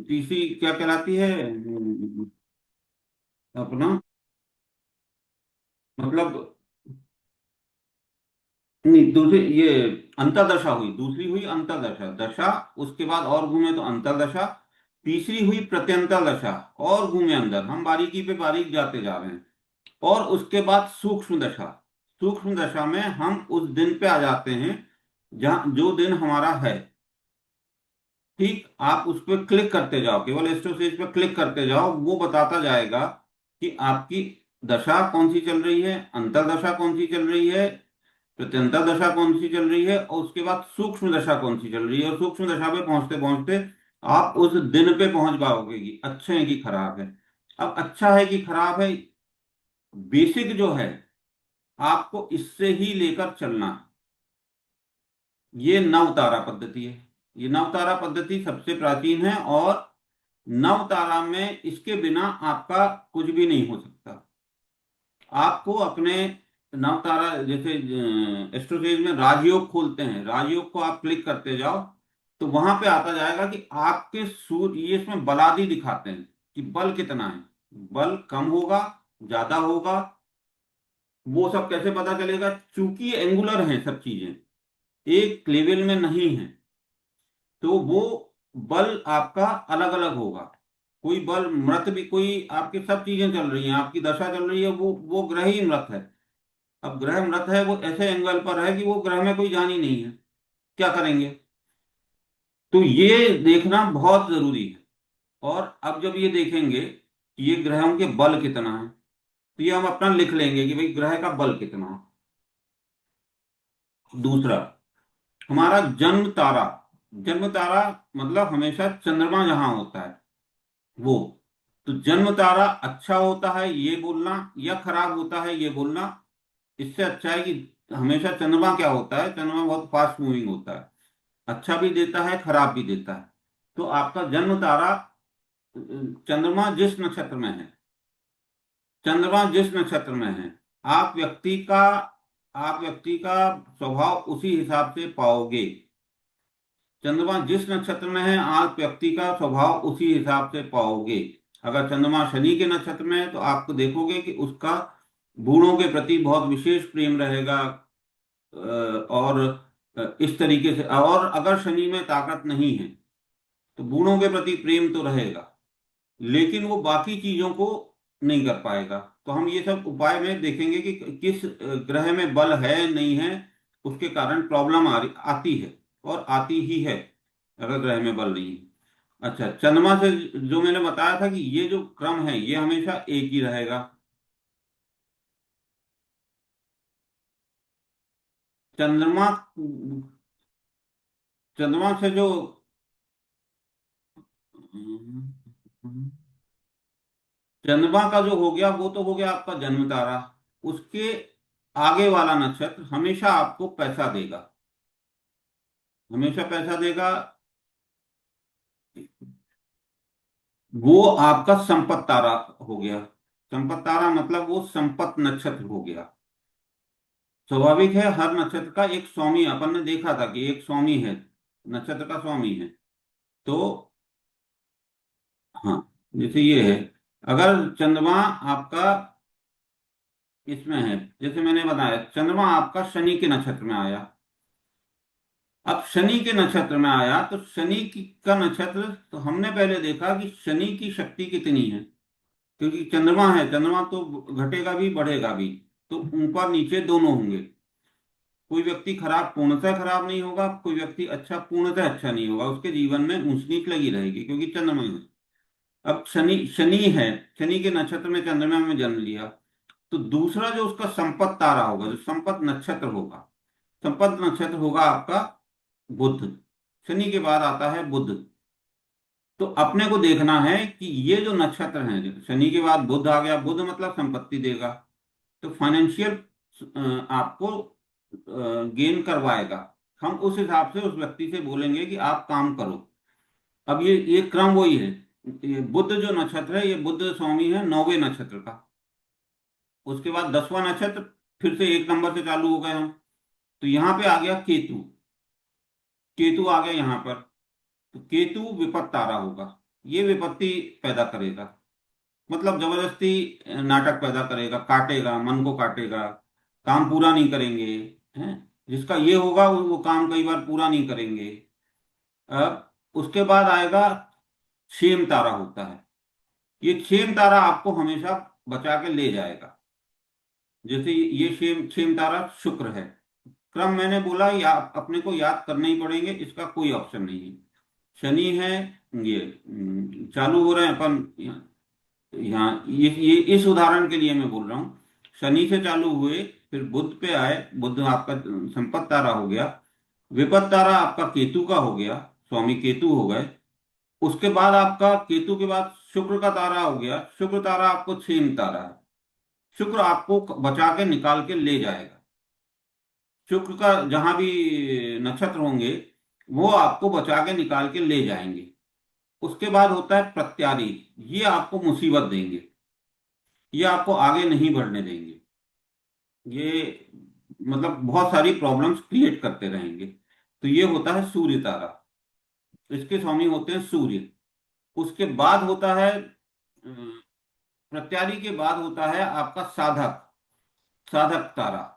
तीसरी क्या कहलाती है, अपना मतलब नहीं, दूसरी ये अंतर्दशा हुई, दूसरी हुई अंतर्दशा, दशा, उसके बाद और घूमे तो अंतर्दशा, तीसरी हुई प्रत्यंतर दशा, और घूमे अंदर, हम बारीकी पे बारीक जाते जा रहे हैं। और उसके बाद सूक्ष्म दशा, सूक्ष्म दशा में हम उस दिन पे आ जाते हैं जहां जो दिन हमारा है। ठीक, आप उस पर क्लिक करते जाओ, केवल एस्ट्रोसेज पे क्लिक करते जाओ, वो बताता जाएगा कि आपकी दशा कौन सी चल रही है, अंतर्दशा कौन सी चल रही है, प्रत्यंतर दशा कौन सी चल रही है, और उसके बाद सूक्ष्म दशा कौन सी चल रही है। और सूक्ष्म दशा पे पहुंचते पहुंचते आप उस दिन पे पहुंच पाओगे कि अच्छे है कि खराब है। अब अच्छा है कि खराब है, बेसिक जो है, आपको इससे ही लेकर चलना है। ये नवतारा पद्धति है। ये नवतारा पद्धति सबसे प्राचीन है, और नवतारा में इसके बिना आपका कुछ भी नहीं हो सकता। आपको अपने नवतारा, जैसे एस्ट्रोसेज में राजयोग खोलते हैं, राजयोग को आप क्लिक करते जाओ, तो वहां पे आता जाएगा कि आपके सूर्य, ये इसमें बलादी दिखाते हैं कि बल कितना है, बल कम होगा, ज्यादा होगा। वो सब कैसे पता चलेगा? चूंकि एंगुलर हैं सब चीजें, एक लेवल में नहीं है, तो वो बल आपका अलग अलग होगा। कोई बल मृत भी, कोई आपके सब चीजें चल रही हैं, आपकी दशा चल रही है, वो ग्रह ही मृत है। अब ग्रह मृत है, वो ऐसे एंगल पर है कि वो ग्रह में कोई जान ही नहीं है, क्या करेंगे? तो ये देखना बहुत जरूरी है। और अब जब ये देखेंगे कि ये ग्रहों के बल कितना है, तो ये हम अपना लिख लेंगे कि भाई ग्रह का बल कितना है। दूसरा, हमारा जन्म तारा, जन्म तारा मतलब हमेशा चंद्रमा जहां होता है वो। तो जन्म तारा अच्छा होता है ये बोलना, या खराब होता है ये बोलना, इससे अच्छा है कि हमेशा चंद्रमा क्या होता है, चंद्रमा बहुत फास्ट मूविंग होता है, अच्छा भी देता है खराब भी देता है। तो आपका जन्म तारा, चंद्रमा जिस नक्षत्र में है, चंद्रमा जिस नक्षत्र में है, आप व्यक्ति का आप व्यक्ति का स्वभाव उसी हिसाब से पाओगे। चंद्रमा जिस नक्षत्र में है, आप व्यक्ति का स्वभाव उसी हिसाब से पाओगे। अगर चंद्रमा शनि के नक्षत्र में है तो आपको देखोगे कि उसका बूढ़ों के प्रति बहुत विशेष प्रेम रहेगा। और इस तरीके से, और अगर शनि में ताकत नहीं है तो बूढ़ों के प्रति प्रेम तो रहेगा, लेकिन वो बाकी चीजों को नहीं कर पाएगा। तो हम ये सब उपाय में देखेंगे कि किस ग्रह में बल है नहीं है, उसके कारण प्रॉब्लम आती है, और आती ही है अगर ग्रह में बल नहीं है। अच्छा, चंद्रमा से जो मैंने बताया था कि ये जो क्रम है ये हमेशा एक ही रहेगा। चंद्रमा, चंद्रमा से जो, चंद्रमा का जो हो गया वो तो हो गया आपका जन्म तारा। उसके आगे वाला नक्षत्र हमेशा आपको पैसा देगा, हमेशा पैसा देगा। वो आपका संपत तारा हो गया। संपत तारा मतलब वो संपत नक्षत्र हो गया। स्वाभाविक है, हर नक्षत्र का एक स्वामी, अपन ने देखा था कि एक स्वामी है, नक्षत्र का स्वामी है। तो हाँ, जैसे ये है, अगर चंद्रमा आपका इसमें है, जैसे मैंने बताया चंद्रमा आपका शनि के नक्षत्र में आया। अब शनि के नक्षत्र में आया तो का नक्षत्र, तो हमने पहले देखा कि शनि की शक्ति कितनी है, क्योंकि चंद्रमा है, चंद्रमा तो घटेगा भी बढ़ेगा भी, तो ऊपर नीचे दोनों होंगे। कोई व्यक्ति खराब पूर्णतः खराब नहीं होगा, कोई व्यक्ति अच्छा पूर्णतः अच्छा नहीं होगा, उसके जीवन में ऊंच नीच लगी रहेगी, क्योंकि चंद्रमा है। अब शनि शनि है, शनि के नक्षत्र में चंद्रमा में जन्म लिया, तो दूसरा जो उसका संपत तारा होगा, जो संपत नक्षत्र होगा, संपत नक्षत्र होगा आपका बुध। शनि के बाद आता है बुध। तो अपने को देखना है कि ये जो नक्षत्र हैं, जो शनि के बाद बुध आ गया, बुध मतलब संपत्ति देगा, तो फाइनेंशियल आपको गेन करवाएगा। हम उस हिसाब से उस व्यक्ति से बोलेंगे कि आप काम करो। अब ये क्रम वही है। ये बुध जो नक्षत्र है, ये बुध स्वामी है 9वें नक्षत्र का। उसके बाद 10वां नक्षत्र, फिर से 1 नंबर से चालू हो गए हम। तो यहाँ पे आ गया केतु, केतु आ गया यहाँ पर। तो केतु विपत्त तारा होगा, ये विपत्ति पैदा करेगा, मतलब जबरदस्ती नाटक पैदा करेगा, काटेगा, मन को काटेगा, काम पूरा नहीं करेंगे, हैं, जिसका ये होगा वो काम कई बार पूरा नहीं करेंगे। अब उसके बाद आएगा क्षेम तारा होता है। ये क्षेम तारा आपको हमेशा बचा के ले जाएगा। जैसे ये क्षेम क्षेम तारा शुक्र है। क्रम मैंने बोला या अपने को याद करने ही पड़ेंगे, इसका कोई ऑप्शन नहीं है। शनि है, ये चालू हो रहे हैं अपन यहाँ, ये इस उदाहरण के लिए मैं बोल रहा हूँ। शनि से चालू हुए, फिर बुध पे आए, बुध आपका संपत तारा हो गया। विपत तारा आपका केतु का हो गया, स्वामी केतु हो गए। उसके बाद आपका केतु के बाद शुक्र का तारा हो गया। शुक्र तारा आपको क्षेम तारा है। शुक्र आपको बचा के निकाल के ले जाएगा। शुक्र का जहां भी नक्षत्र होंगे वो आपको बचा के निकाल के ले जाएंगे। उसके बाद होता है प्रत्यारी। ये आपको मुसीबत देंगे, ये आपको आगे नहीं बढ़ने देंगे। ये मतलब बहुत सारी प्रॉब्लम्स क्रिएट करते रहेंगे। तो ये होता है सूर्य तारा। इसके स्वामी होते हैं सूर्य। उसके बाद होता है प्रत्यारी के बाद होता है आपका साधक, साधक तारा।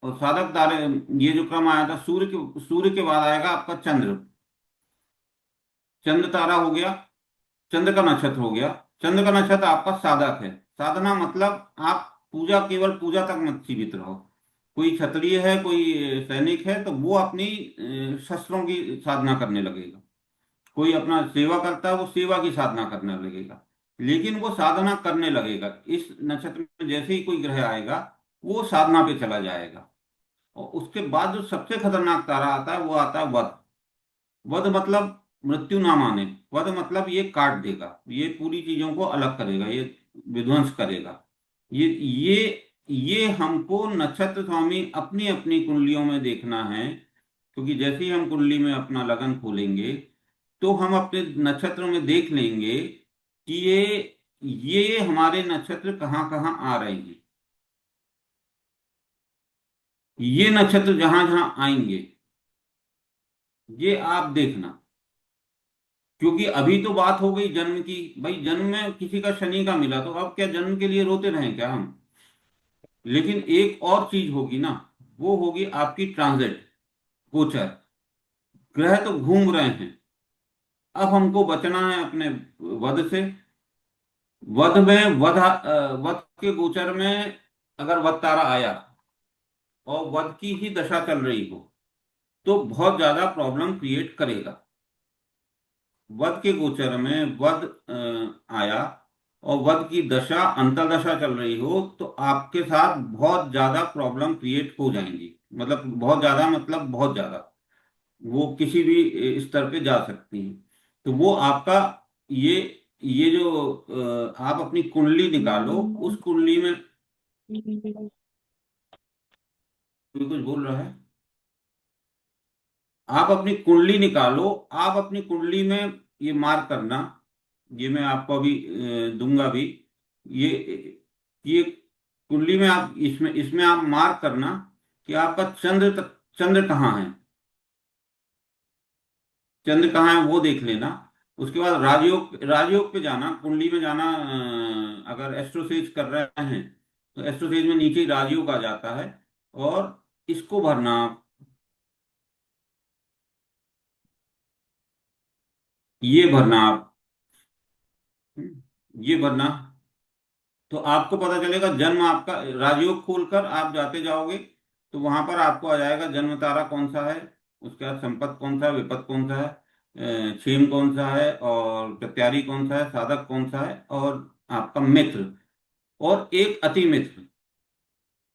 और साधक तारे, ये जो क्रम आया था, सूर्य के बाद आएगा आपका चंद्र। चंद्र तारा हो गया, चंद्र का नक्षत्र हो गया। चंद्र का नक्षत्र आपका साधक है। साधना मतलब आप पूजा, केवल पूजा तक मत सीमित रहो। कोई क्षत्रिय है, कोई सैनिक है, तो वो अपनी शस्त्रों की साधना करने लगेगा। कोई अपना सेवा करता है, वो सेवा की साधना करने लगेगा। लेकिन वो साधना करने लगेगा, इस नक्षत्र में जैसे ही कोई ग्रह आएगा वो साधना पे चला जाएगा। और उसके बाद जो सबसे खतरनाक तारा आता है वो आता है वध। वध मतलब मृत्यु ना माने। वध मतलब ये काट देगा, ये पूरी चीजों को अलग करेगा, ये विध्वंस करेगा। ये ये हमको नक्षत्र स्वामी अपनी अपनी कुंडलियों में देखना है। क्योंकि जैसे ही हम कुंडली में अपना लगन खोलेंगे तो हम अपने नक्षत्र में देख लेंगे कि ये हमारे नक्षत्र कहाँ कहाँ आ रहे हैं। ये नक्षत्र जहां जहां आएंगे ये आप देखना। क्योंकि अभी तो बात हो गई जन्म की, भाई जन्म में किसी का शनि का मिला तो अब क्या जन्म के लिए रोते रहें क्या हम? लेकिन एक और चीज होगी ना, वो होगी आपकी ट्रांजिट, गोचर। ग्रह तो घूम रहे हैं। अब हमको बचना है अपने वध से। वध में वध के गोचर में अगर वध तारा आया और वध की ही दशा चल रही हो तो बहुत ज्यादा प्रॉब्लम क्रिएट करेगा। वध के गोचर में वध आया और वध की दशा अंतर्दशा चल रही हो तो आपके साथ बहुत ज्यादा प्रॉब्लम क्रिएट हो जाएंगी। मतलब बहुत ज्यादा, मतलब बहुत ज्यादा, वो किसी भी स्तर पे जा सकती हैं। तो वो आपका ये ये जो आप अपनी कुंडली निकालो, उस कुंडली में कोई कुछ बोल रहा है। आप अपनी कुंडली निकालो, आप अपनी कुंडली में ये मार्क करना। ये मैं आपको अभी दूंगा भी। ये ये कुंडली में आप इसमें इसमें आप मार्क करना कि आपका चंद्र कहाँ है। चंद्र कहाँ है वो देख लेना। उसके बाद राजयोग, राजयोग पे जाना, कुंडली में जाना। अगर एस्ट्रोसेज कर रहे हैं तो एस्ट्रोसेज में नीचे ही राजयोग आ जाता है। और इसको भरना आप, ये भरना आप, ये भरना। तो आपको पता चलेगा जन्म आपका। राजयोग खोलकर आप जाते जाओगे तो वहां पर आपको आ जाएगा जन्म तारा कौन सा है, उसके बाद संपत कौन सा है, विपत कौन सा है, क्षेम कौन सा है, और प्रत्यारी कौन सा है, साधक कौन सा है, और आपका मित्र, और एक अति मित्र।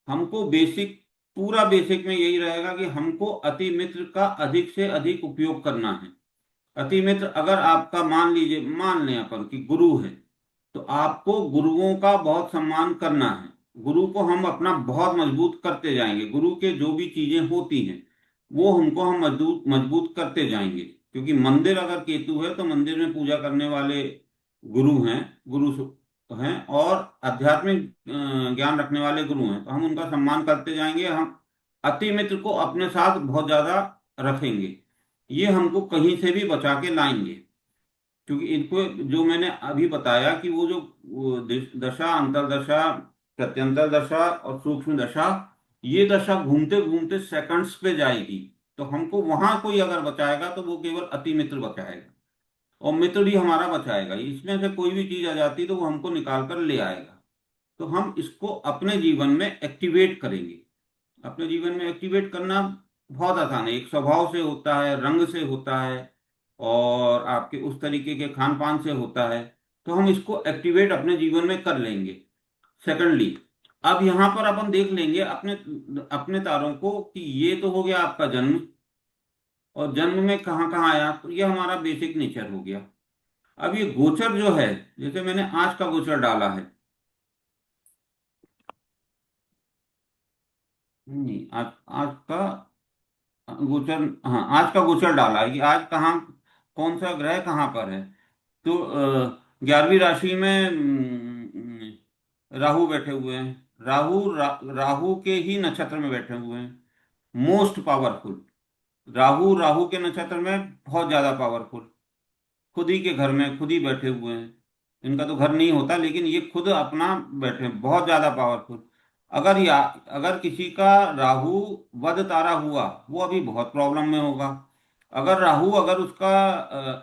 हमको बेसिक, पूरा बेसिक में यही रहेगा कि हमको अति मित्र का अधिक से अधिक उपयोग करना है। अति मित्र अगर आपका, मान लीजिए, मान लें अपन कि गुरु है, तो आपको गुरुओं का बहुत सम्मान करना है। गुरु को हम अपना बहुत मजबूत करते जाएंगे। गुरु के जो भी चीजें होती हैं वो हमको हम मजबूत मजबूत करते जाएंगे। क्योंकि मंदिर अगर केतु है तो मंदिर में पूजा करने वाले गुरु हैं, हैं, और आध्यात्मिक ज्ञान रखने वाले गुरु हैं, तो हम उनका सम्मान करते जाएंगे। हम अति मित्र को अपने साथ बहुत ज्यादा रखेंगे। ये हमको कहीं से भी बचा के लाएंगे। क्योंकि इनको जो मैंने अभी बताया कि वो जो दशा, अंतर्दशा, प्रत्यंतर दशा और सूक्ष्म दशा, ये दशा घूमते घूमते सेकंड्स पे जाएगी। तो हमको वहां कोई अगर बचाएगा तो वो केवल अति मित्र बचाएगा, और मित्र भी हमारा बचाएगा। इसमें से कोई भी चीज आ जाती तो वो हमको निकाल कर ले आएगा। तो हम इसको अपने जीवन में एक्टिवेट करेंगे। अपने जीवन में एक्टिवेट करना बहुत आसान है, एक स्वभाव से होता है, रंग से होता है, और आपके उस तरीके के खान पान से होता है। तो हम इसको एक्टिवेट अपने जीवन में कर लेंगे। सेकंडली, अब यहां पर अपन देख लेंगे अपने अपने तारों को कि ये तो हो गया आपका जन्म, और जन्म में कहाँ कहाँ आया, तो ये हमारा बेसिक नेचर हो गया। अब ये गोचर जो है, जैसे मैंने आज का गोचर डाला है। नहीं, आज आज का गोचर, हाँ आज का गोचर डाला है कि आज कहाँ कौन सा ग्रह कहाँ पर है। तो 11वीं राशि में राहु बैठे हुए हैं। राहु के ही नक्षत्र में बैठे हुए हैं, मोस्ट पावरफुल। राहु के नक्षत्र में बहुत ज्यादा पावरफुल, खुद ही के घर में खुद ही बैठे हुए हैं। इनका तो घर नहीं होता, लेकिन ये खुद अपना बैठे हैं, बहुत ज्यादा पावरफुल। अगर किसी का राहु वध तारा हुआ, वो अभी बहुत प्रॉब्लम में होगा। अगर राहु अगर उसका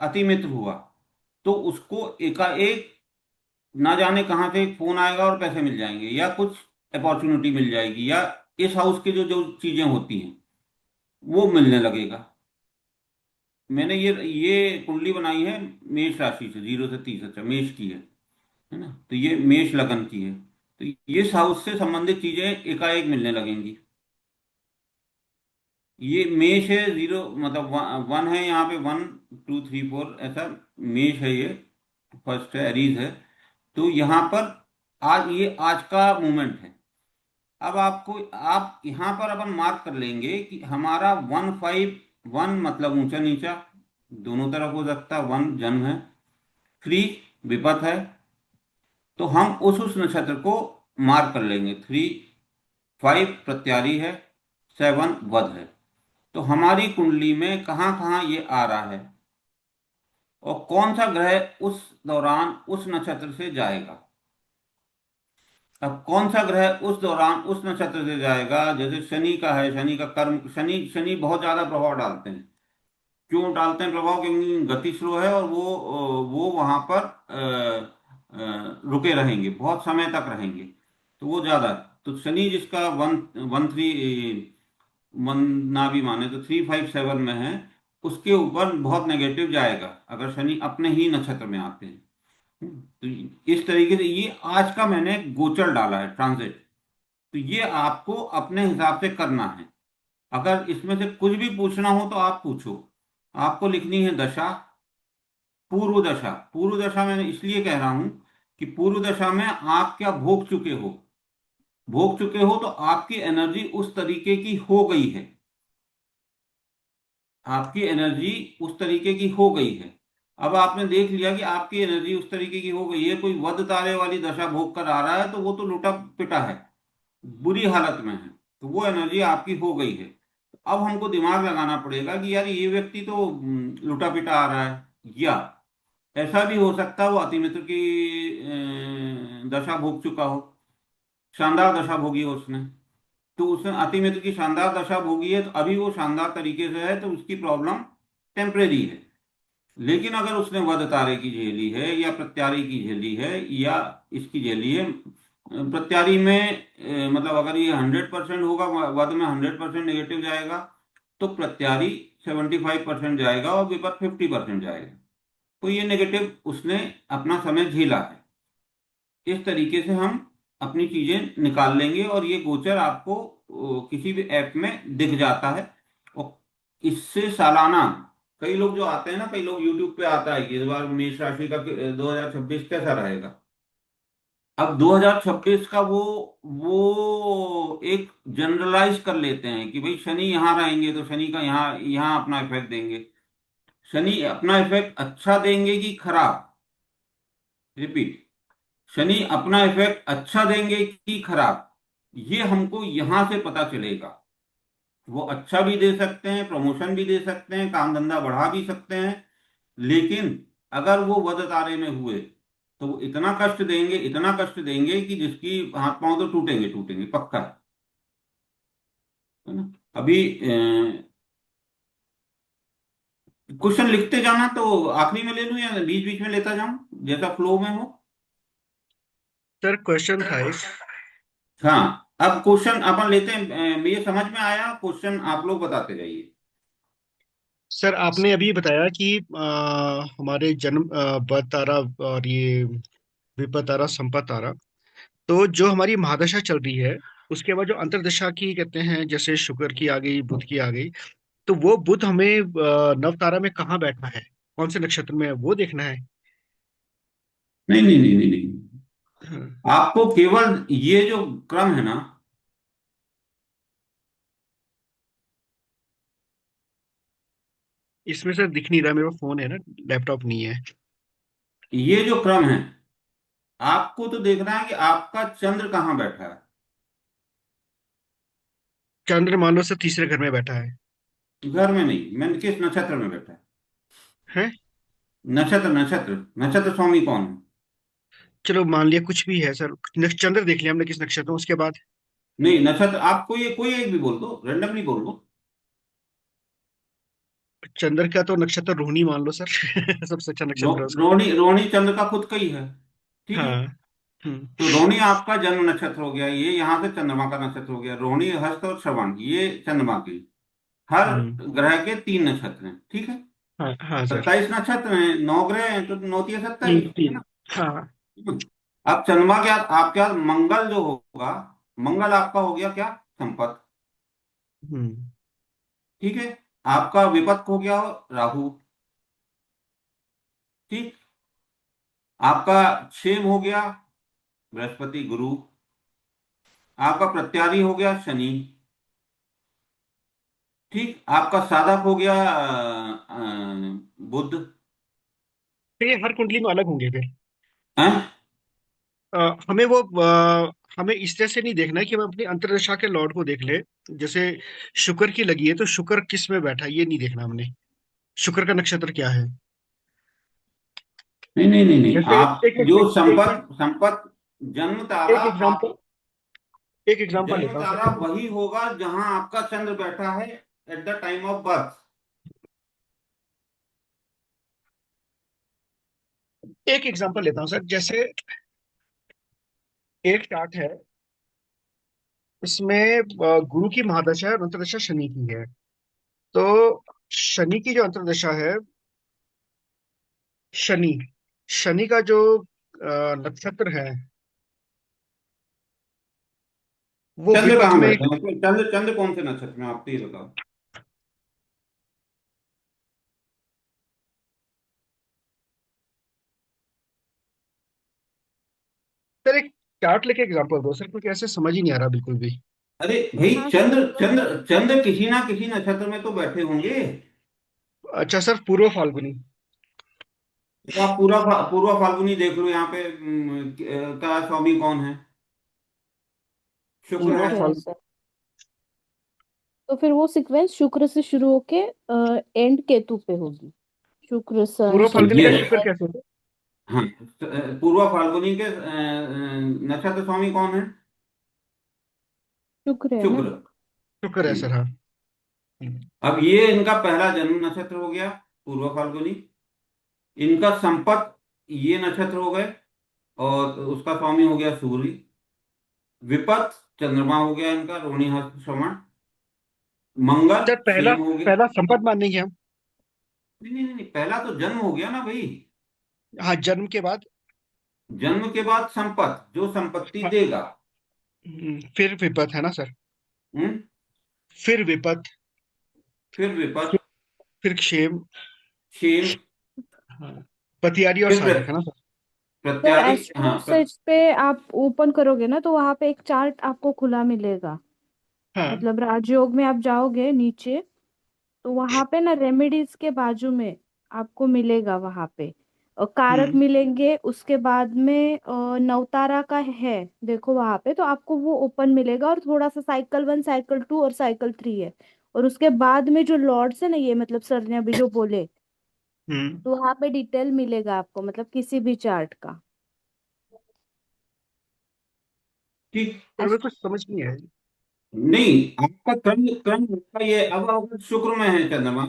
अति मित्र हुआ, तो उसको एकाएक ना जाने कहां से एक फोन आएगा और पैसे मिल जाएंगे, या कुछ अपॉर्चुनिटी मिल जाएगी, या इस हाउस की जो जो चीजें होती हैं वो मिलने लगेगा। मैंने ये कुंडली बनाई है मेष राशि से, 0 से 30, अच्छा मेष की है ना, तो ये मेष लगन की है। तो ये हाउस से संबंधित चीजें एकाएक मिलने लगेंगी। ये मेष है, 0 मतलब वन है यहाँ पे, 1 2 3 4 ऐसा मेष है ये। फर्स्ट है एरीज है। तो यहाँ पर आज ये आज का मूवमेंट है। अब आप यहाँ पर अपन मार्क कर लेंगे कि हमारा 1 5 1 मतलब ऊंचा नीचा दोनों तरफ हो सकता है। 1 जन्म है, 3 विपत है। तो हम उस नक्षत्र को मार्क कर लेंगे। 3 5 प्रत्यारी है, 7 वध है। तो हमारी कुंडली में कहाँ कहाँ ये आ रहा है, और कौन सा ग्रह उस दौरान उस नक्षत्र से जाएगा। अब कौन सा ग्रह उस दौरान उस नक्षत्र से जाएगा, जैसे शनि का है, शनि का कर्म, शनि शनि बहुत ज्यादा प्रभाव डालते हैं। क्यों डालते हैं प्रभाव, क्योंकि गति स्लो है, और वो वहां पर रुके रहेंगे, बहुत समय तक रहेंगे। तो वो ज्यादा, तो शनि जिसका 1 1 3 मन ना भी माने तो 3 5 7 में है, उसके ऊपर बहुत नेगेटिव जाएगा अगर शनि अपने ही नक्षत्र में आते हैं। तो इस तरीके से ये आज का मैंने गोचर डाला है, ट्रांजिट। तो ये आपको अपने हिसाब से करना है। अगर इसमें से कुछ भी पूछना हो तो आप पूछो। आपको लिखनी है दशा, पूर्व दशा। पूर्व दशा मैं इसलिए कह रहा हूं कि पूर्व दशा में आप क्या भोग चुके हो। भोग चुके हो तो आपकी एनर्जी उस तरीके की हो गई है। आपकी एनर्जी उस तरीके की हो गई है। अब आपने देख लिया कि आपकी एनर्जी उस तरीके की हो गई है, कोई वध तारे वाली दशा भोग कर आ रहा है तो वो तो लुटा पिटा है, बुरी हालत में है। तो वो एनर्जी आपकी हो गई है। अब हमको दिमाग लगाना पड़ेगा कि यार ये व्यक्ति तो लुटा पिटा आ रहा है, या ऐसा भी हो सकता है वो अतिमित्र की दशा भोग चुका हो, शानदार दशा भोगी हो उसने। तो उसने अतिमित्र की शानदार दशा भोगी है, तो अभी वो शानदार तरीके से है, तो उसकी प्रॉब्लम टेम्परेरी है। लेकिन अगर उसने वध तारे की झेली है, या प्रत्यारी की झेली है, या इसकी झेली है, प्रत्यारी में मतलब अगर ये 100% होगा, वध में 100% नेगेटिव जाएगा, तो प्रत्यारी 75% जाएगा, और विपद 50% जाएगा। तो ये नेगेटिव उसने अपना समय झेला है। इस तरीके से हम अपनी चीजें निकाल लेंगे, और ये गोचर आपको किसी भी ऐप में दिख जाता है। और इससे सालाना कई लोग जो आते हैं ना, कई लोग यूट्यूब पे आता है कि इस बार मेष राशि का 2026 कैसा रहेगा। अब 2026 का वो एक जनरलाइज कर लेते हैं कि भाई शनि यहाँ रहेंगे तो शनि का यहाँ यहाँ अपना इफेक्ट देंगे। शनि अपना इफेक्ट अच्छा देंगे कि खराब, रिपीट, शनि अपना इफेक्ट अच्छा देंगे कि खराब, ये हमको यहां से पता चलेगा। वो अच्छा भी दे सकते हैं, प्रमोशन भी दे सकते हैं, काम धंधा बढ़ा भी सकते हैं। लेकिन अगर वो वध तारे में हुए तो वो इतना कष्ट देंगे, इतना कष्ट देंगे कि जिसकी हाथ पांव तो टूटेंगे टूटेंगे पक्का। है ना। अभी क्वेश्चन लिखते जाना तो आखिरी में ले लूं या बीच बीच में लेता जाऊं, जैसा फ्लो में हो। सर क्वेश्चन था एक। हाँ, अब क्वेश्चन अपन लेते हैं। ये समझ में आया, क्वेश्चन आप लोग बताते जाइए। सर आपने अभी बताया कि हमारे जन्म बर्थ तारा और ये विपत तारा संपत तारा, तो जो हमारी महादशा चल रही है उसके बाद जो अंतर्दशा की कहते हैं, जैसे शुक्र की आ गई, बुध की आ गई, तो वो बुध हमें नव तारा में कहाँ बैठा है, कौन से नक्षत्र में है, वो देखना है। नहीं नहीं नहीं नहीं नहीं, हाँ। आपको केवल ये जो क्रम है ना, इसमें सर दिख नहीं रहा, मेरे पास फोन है ना, लैपटॉप नहीं है। ये जो क्रम है, आपको तो देखना है कि आपका चंद्र कहाँ बैठा है। चंद्र मान लो सर तीसरे घर में बैठा है। घर में नहीं, मैंने किस नक्षत्र में बैठा है। हैं? नक्षत्र नक्षत्र नक्षत्र स्वामी कौन है। चलो मान लिया कुछ भी है सर, चंद्र देख लिया हमने किस नक्षत्र में, उसके बाद नहीं, नक्षत्र आप कोई एक भी बोल दो, रेंडमली बोल दो। चंद्र का तो नक्षत्र रोहिणी मान लो सर। सबसे अच्छा नक्षत्र है उसका। रोहिणी, रोहिणी चंद्र का खुद का ही है। ठीक है। हाँ। हम्म। तो रोहिणी आपका जन्म नक्षत्र हो गया, ये यहाँ से चंद्रमा का नक्षत्र हो गया। रोहिणी, हस्त और श्रवण ये चंद्रमा की, हर हम्म। ग्रह के 3 नक्षत्र हैं। ठीक है। हाँ हाँ सर। 27 नक्षत्र हैं, 9 ग्रह हैं, तो 9 तिया 27, तीन है तीन। ना। हाँ। अब चंद्रमा क्या, आपका मंगल जो होगा, मंगल आपका हो गया क्या, संपत। हम्म। ठीक है। आपका विपत्त हो गया राहु। ठीक। आपका क्षेम हो गया बृहस्पति गुरु। आपका प्रत्यारी हो गया शनि। ठीक। आपका साधक हो गया बुध। तो ये हर कुंडली में अलग होंगे फिर। हैं? हमें वो हमें इस तरह से नहीं देखना है कि हम अपनी अंतर्दशा के लॉर्ड को देख ले। जैसे शुक्र की लगी है तो शुक्र किस में बैठा है ये नहीं देखना हमने, शुक्र का नक्षत्र क्या है। नहीं नहीं नहीं नहीं, जैसे आप एक जो एक संपत संपत जन्म तारा एक आप, एग्जांपल एक एग्जांपल जन्म लेता हूँ तारा सर। वही होगा जहां आपका चंद्र बैठा है at the time of birth. एक एग्जांपल लेता हूँ सर, जैसे एक चार्ट है, इसमें गुरु की महादशा है और अंतर्दशा शनि की है। तो शनि की जो अंतर्दशा है, शनि शनि का जो नक्षत्र है वो चंद्र विपथ कहाँ में। बैठे हैं, तो चंद्र चंद्र कौन से नक्षत्र में, आप तो ये बताओ। सर एक चार्ट लेके एग्जांपल दो सर, क्योंकि ऐसे समझ ही नहीं आ रहा बिल्कुल भी। अरे भाई, हाँ सर चंद्र बोलो। चंद्र चंद्र किसी ना किसी नक्षत्र में तो बैठे होंगे। अच्छा सर, पूर्व फाल्गुनी। तो आप पूरा पूर्वा फाल्गुनी देख लो यहाँ पे। का स्वामी कौन है, शुक्र है। पूर्व शुक्र है फाल्गुनी। सर। तो फिर वो सीक्वेंस शुक्र से शुरू होके एंड केतु पे होगी। शुक्र सन पूर्व तो फाल्गुनी ये का शुक्र शुक्र है। कैसे होता है? हाँ, पूर्वा फाल्गुनी के नक्षत्र स्वामी कौन है, शुक्र है ना। शुक्र। शुक्र है हम्म। सर, हाँ। अब ये इनका पहला जन्म नक्षत्र हो गया, पूर्व फाल्गुनी। इनका संपत ये नक्षत्र हो गए, और उसका स्वामी हो गया सूर्य। विपत चंद्रमा हो गया इनका, रोहिणी हस्त श्रवण। मंगल सर पहला क्षेम हो गया। पहला संपद मानेंगे हम। नहीं नहीं नहीं नहीं, पहला तो जन्म हो गया ना भाई। हाँ, जन्म के बाद। जन्म के बाद संपत जो संपत्ति हाँ, देगा। फिर विपत है ना सर। हम्म। फिर विपत। फिर विपत। फिर फिर क्षेम। क्षेम। हाँ। पतियारी और फिर साधक है ना सर। सर प्रत्यारी, हाँ एस्ट्रो सर्च पे आप ओपन करोगे ना तो वहां पे एक चार्ट आपको खुला मिलेगा। हाँ। मतलब राजयोग में आप जाओगे नीचे, तो वहां पे ना रेमेडीज के बाजू में आपको मिलेगा वहां पे कारक हम्म। मिलेंगे। उसके बाद में नवतारा का है, देखो वहां पे तो आपको वो ओपन मिलेगा। और थोड़ा सा साइकिल 1 साइकिल 2 और साइकिल 3 है। और उसके बाद में जो लॉर्ड्स है ना, ये मतलब सर ने अभी जो बोले, हम्म। तो वहां पे डिटेल मिलेगा आपको, मतलब किसी भी चार्ट का। ठीक। पर मेरे कुछ समझ नहीं आया। नहीं, आपका क्रम क्रम होगा ये। अब अगर शुक्र में है चंद्रमा,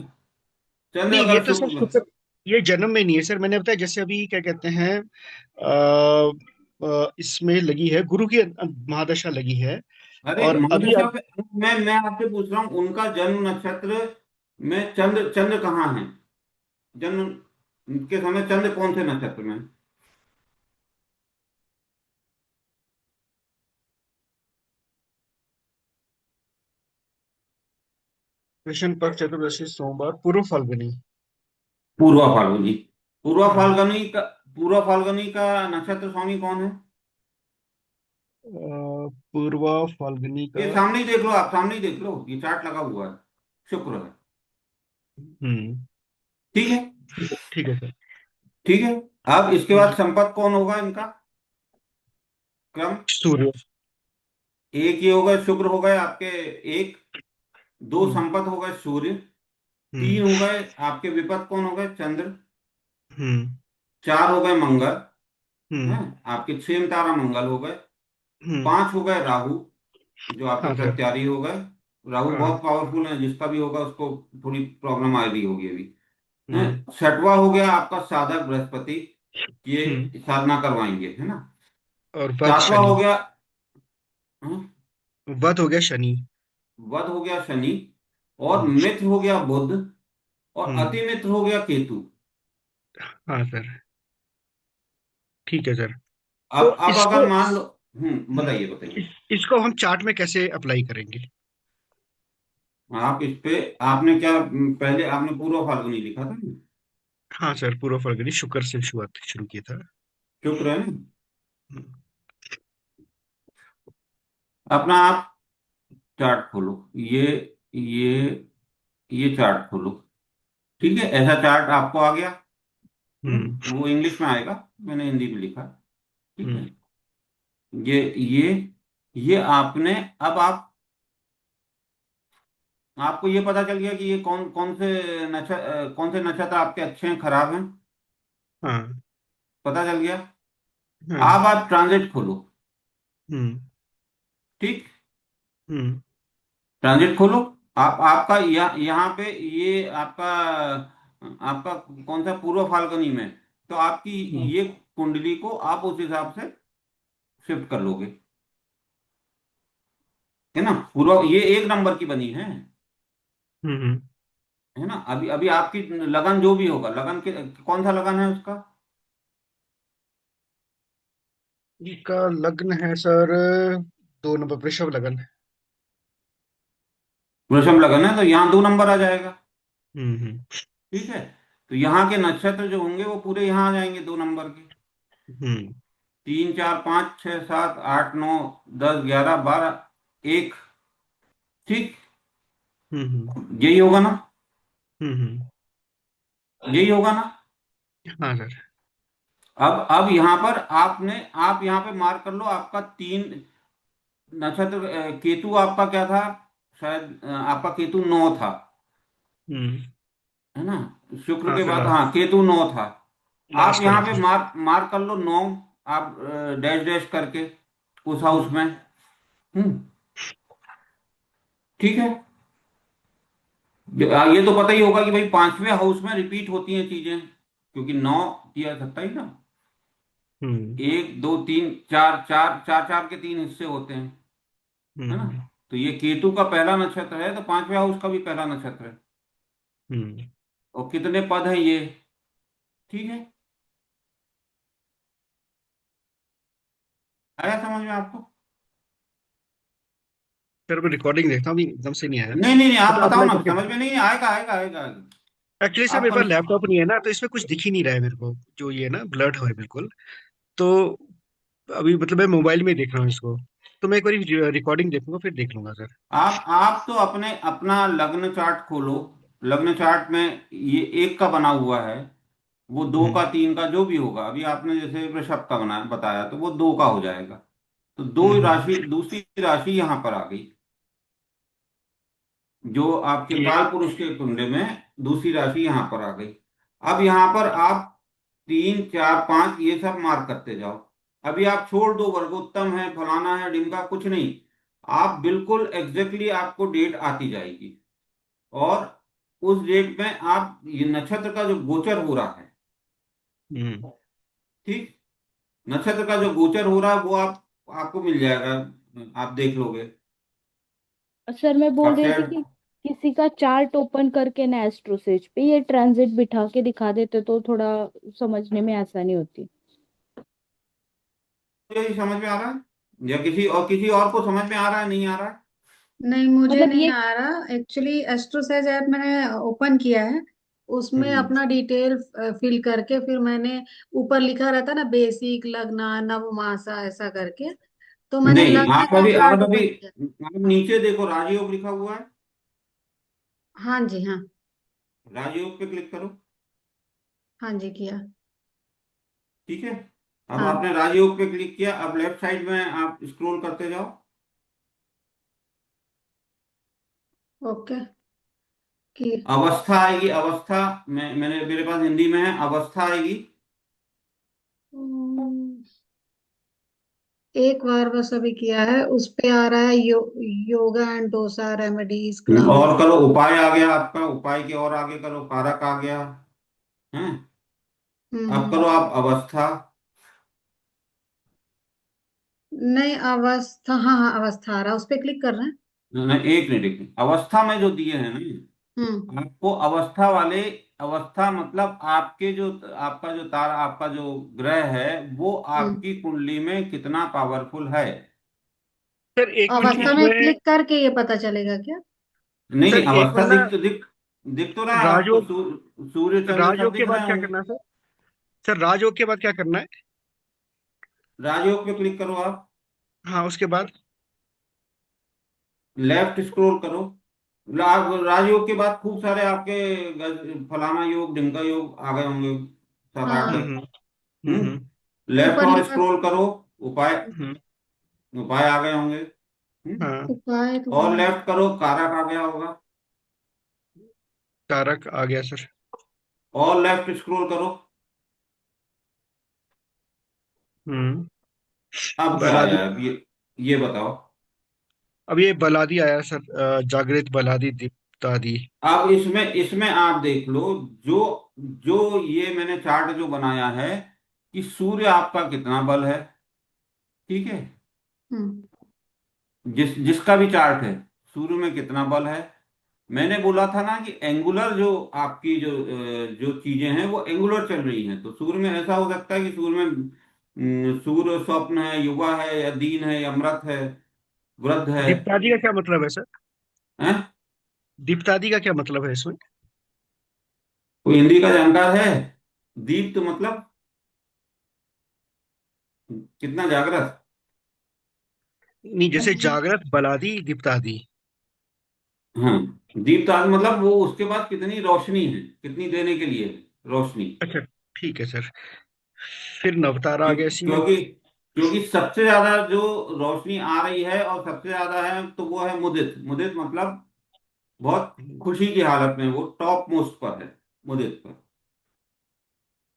चंद्र नहीं, ये अगर तो सर शुक्र में। शुक्र, ये जन्म में नहीं है सर। मैंने बताया जैसे अभी क्या कहते हैं, इसमें लगी है, गुरु की महादशा लगी है। अरे और अभी महादशा अब पे मैं आपसे पूछ रहा हूँ, उनका जन्म नक्षत्र में चंद्र चंद्र कहाँ है? जन्म के समय चंद्र कौन से नक्षत्र में है? कृष्ण पक्ष चतुर्दशी सोमवार पूर्व फाल्गुनी। पूर्वा फाल्गुनी। पूर्वा हाँ। फाल्गुनी का पूर्वा फाल्गुनी का नक्षत्र स्वामी कौन है? पूर्व फाल्गुनी का। ये सामने ही देख लो, आप सामने ही देख लो, ये चार्ट लगा हुआ है। शुक्र है। हम्म। ठीक है। ठीक है सर। ठीक है। अब इसके बाद संपत्ति कौन होगा इनका? क्रम। सूर्य। एक ये हो गए, शुक्र हो गए आपके। एक। दो हम्म। संपत्ति हो गए सूर्य। हम्म। तीन हो गए आपके विपत्त कौन हो गए? चंद्र। हम्म। चार हो गए मंगल। हैं? हम्म। आपके छह तारा मंगल हो गए। हम्म। पांच हो गए राहु, जो आपके हाँ सर। प्रत्यारी हो गए। राहु हाँ। बहुत पावरफुल है, जिसका भी होगा उसको थोड़ी प्रॉब्लम आ रही होगी अभी। हैं? हम्म। छठवा हो गया आपका साधक बृहस्पति, हम्म। ये साधना करवाएंगे, है ना। और वध सातवां शनि। हो गया। हैं? वध हो गया शनि। वध हो गया शनि। और हम्म। मित्र हो गया बुध। और हम्म। अति मित्र हो गया केतु। हाँ सर। ठीक है सर। तो अब इसको, अगर मान लो। बताइए हम्म, बताइए। इसको हम चार्ट में कैसे अप्लाई करेंगे? आप इस पे, आपने क्या पहले आपने पूर्व फाल्गुनी लिखा था ना? हाँ सर, पूर्व फरवरी शुक्र से शुरुआत शुरू किया था। शुक्र है ना? हम्म। अपना आप चार्ट खोलो। ये ये चार्ट खोलो। ठीक है, ऐसा चार्ट आपको आ गया। हम्म। वो इंग्लिश में आएगा, मैंने हिंदी में लिखा। ठीक है। हम्म। ये ये ये आपने, अब आप, आपको ये पता चल गया कि ये कौन कौन से नक्षत्र आपके अच्छे हैं खराब हैं। हाँ। पता चल गया। हाँ। अब आप ट्रांजिट खोलो। हम्म। ठीक। हम्म। ट्रांजिट खोलो। आप आपका यहाँ पे ये आपका आपका कौन सा पूर्व फाल्गुनी में, तो आपकी हम्म। ये कुंडली को आप उस हिसाब से शिफ्ट कर लोगे, है ना। पूर्व ये एक नंबर की बनी हम्म। है ना। अभी अभी आपकी लगन जो भी होगा, लगन के कौन सा लगन है उसका? इसका लग्न है सर, 2 नंबर वृषभ लगन। वृषभ लगन है, तो यहाँ 2 नंबर आ जाएगा। हम्म। ठीक है। तो यहाँ के नक्षत्र जो होंगे वो पूरे यहाँ आ जाएंगे 2 नंबर के। हम्म। तीन चार पाँच छः सात आठ नौ 10 11 12 1। ठीक। हम्म। यही होगा ना? हम्म। यही होगा ना? हाँ सर। अब यहाँ पर आप यहाँ पे मार्क कर लो, आपका 3 नक्षत्र। केतु आपका क्या था? शायद आपका केतु 9 था, हम्म। है ना। शुक्र हाँ के सर, बाद लास्ट, हाँ केतु 9 था। आप लास्ट यहाँ वाला पे था। मार्क मार्क कर लो 9। आप डैश डैश करके उस हाउस हम्म। में। हम्म। ठीक है। ये तो पता ही होगा कि भाई 5वें हाउस में रिपीट होती हैं चीजें, क्योंकि 9 किया 27 ना। हम्म। एक दो तीन चार, चार चार चार के 3 हिस्से होते हैं, है ना। हम्म। तो ये केतु का पहला नक्षत्र है, तो 5वें हाउस का भी पहला नक्षत्र है। हम्म। और कितने पद हैं ये? ठीक है। आया समझ में आपको? सर मैं रिकॉर्डिंग देखता हूँ, अभी एकदम से नहीं आया। नहीं नहीं नहीं, आप मतलब बताओ अप्लाई ना, करके। समझ में नहीं आएगा, आएगा आएगा आएगा। एक्चुअली सर आप मेरे पास लैपटॉप नहीं है ना, तो इसमें कुछ दिख ही नहीं रहा है मेरे को, जो ये ना ब्लड है बिल्कुल। तो अभी मतलब मैं मोबाइल में देख रहा हूँ इसको। तो मैं एक बार रिकॉर्डिंग देखूंगा, फिर देख लूंगा सर। आप तो अपने अपना लग्न चार्ट खोलो। लग्न चार्ट में ये एक का बना हुआ है, वो दो हम्म। का, तीन का, जो भी होगा। अभी आपने जैसे वृषभ का बना बताया, तो वो 2 का हो जाएगा। तो दो हम्म। राशि, दूसरी राशि यहाँ पर आ गई, जो आपके ये। काल पुरुष के कुंडे में दूसरी राशि यहाँ पर आ गई। अब यहाँ पर आप 3 4 5 ये सब मार्क करते जाओ। अभी आप छोड़ दो वर्गोत्तम है, फलाना है, डिमका, कुछ नहीं। आप बिल्कुल एग्जैक्टली आपको डेट आती जाएगी, और उस डेट में आप ये नक्षत्र का जो गोचर हो रहा है, हम्म। ठीक, नक्षत्र का जो गोचर हो रहा है वो आपको मिल जाएगा, आप देख लोगे। सर मैं बोल सबसे रही थी कि किसी का चार्ट ओपन करके ना एस्ट्रोसेज पे ये ट्रांजिट बिठा के दिखा देते तो थोड़ा समझने में आसानी होती। ही समझ में आ रहा है, या किसी और को समझ में आ रहा है, नहीं आ रहा है? नहीं, मुझे मतलब नहीं ये आ रहा एक्चुअली। एस्ट्रोसेज ऐप मैंने ओपन किया है, उसमें हम्म। अपना डिटेल फिल करके फिर मैंने, ऊपर लिखा रहता ना बेसिक लगना नवमासा ऐसा करके, तो मैंने नहीं, लग्न आप का अभी आप चार्ट अभी ओपन किया। आप नीचे देखो, राजयोग लिखा हुआ है। हाँ जी, हाँ। राजयोग पे क्लिक करो। हाँ जी, किया। ठीक है, अब हाँ। आपने राजयोग पे क्लिक किया, अब लेफ्ट साइड में आप स्क्रॉल करते जाओ। ओके। कि अवस्था आएगी, अवस्था, मैंने मेरे पास हिंदी में है, अवस्था आएगी। हम्म, एक बार बस अभी किया है, उस पे आ रहा है yoga and dosa remedies cloud. और करो, उपाय आ गया आपका, उपाय के और आगे करो, कारक आ गया है। अब हम्म। करो आप अवस्था। नहीं, अवस्था, हाँ हाँ, अवस्था आ रहा है, उस पे क्लिक कर रहे हैं। नहीं, एक मिनट, एक मिनट, अवस्था में जो दिए हैं ना, हम्म। आपको अवस्था वाले, अवस्था मतलब आपके जो, आपका जो तारा, आपका जो ग्रह है, वो हम्म। आपकी कुंडली में कितना पावरफुल है। सर एक मिनट ठीक है, अवस्था में इसमें। क्लिक करके ये पता चलेगा क्या? नहीं नहीं, सर एक अवस्था वाला दिख तो रहा है आपको, राजयोग, सूर्य चंद्र सब राजयोग के दिख रहे बाद क्या होंगे। करना है सर? सर राजयोग के बाद क्या करना है? राजयोग पे क्लिक करो आप, हाँ, उसके बाद? लेफ्ट स्क्रॉल करो। राजयोग के बाद खूब सारे आपके फलाना योग, ढिमका योग आ गए होंगे, सात आठ हाँ। एक। हम्म। हम्म। हम्म, हम्म। लेफ्ट ऊपर और लिखा। स्क्रॉल करो, उपाय, हम्म। उपाय आ गए होंगे। हाँ, उपाय तो और कहाँ है? लेफ्ट करो, कारक आ गया होगा। कारक आ गया सर। और लेफ्ट स्क्रॉल करो। हम्म। अब क्या बलादी। आया है, अब ये बताओ। अब ये बलादी आया सर, जागृत बलादी दीप्तादी। अब इसमें इसमें आप देख लो, जो जो ये मैंने चार्ट जो बनाया है, कि सूर्य आपका कितना बल है, ठीक है, हम्म। जिसका भी चार्ट है, सूर्य में कितना बल है। मैंने बोला था ना कि एंगुलर जो आपकी जो चीजें हैं वो एंगुलर चल रही हैं, तो सूर्य में ऐसा हो सकता है कि सूर्य में सूर्य स्वप्न है, युवा है, या दीन है, या अमृत है, वृद्ध है। दीप्तादी का क्या मतलब है सर? हैं? दीप्तादी का क्या मतलब है इसमें? कोई हिंदी का जानकार है? दीप्त मतलब कितना जागृत। नहीं, जैसे जागृत बलादी दीप्तादी। हाँ, दीप्त आदि मतलब वो उसके पास कितनी रोशनी है, कितनी देने के लिए है रोशनी। अच्छा, ठीक है सर। फिर नवतारा आ गया इसी में। क्योंकि क्योंकि सबसे ज्यादा जो रोशनी आ रही है और सबसे ज्यादा है, तो वो है मुदित। मुदित मतलब बहुत खुशी की हालत में, वो टॉप मोस्ट पर है, मुदित पर।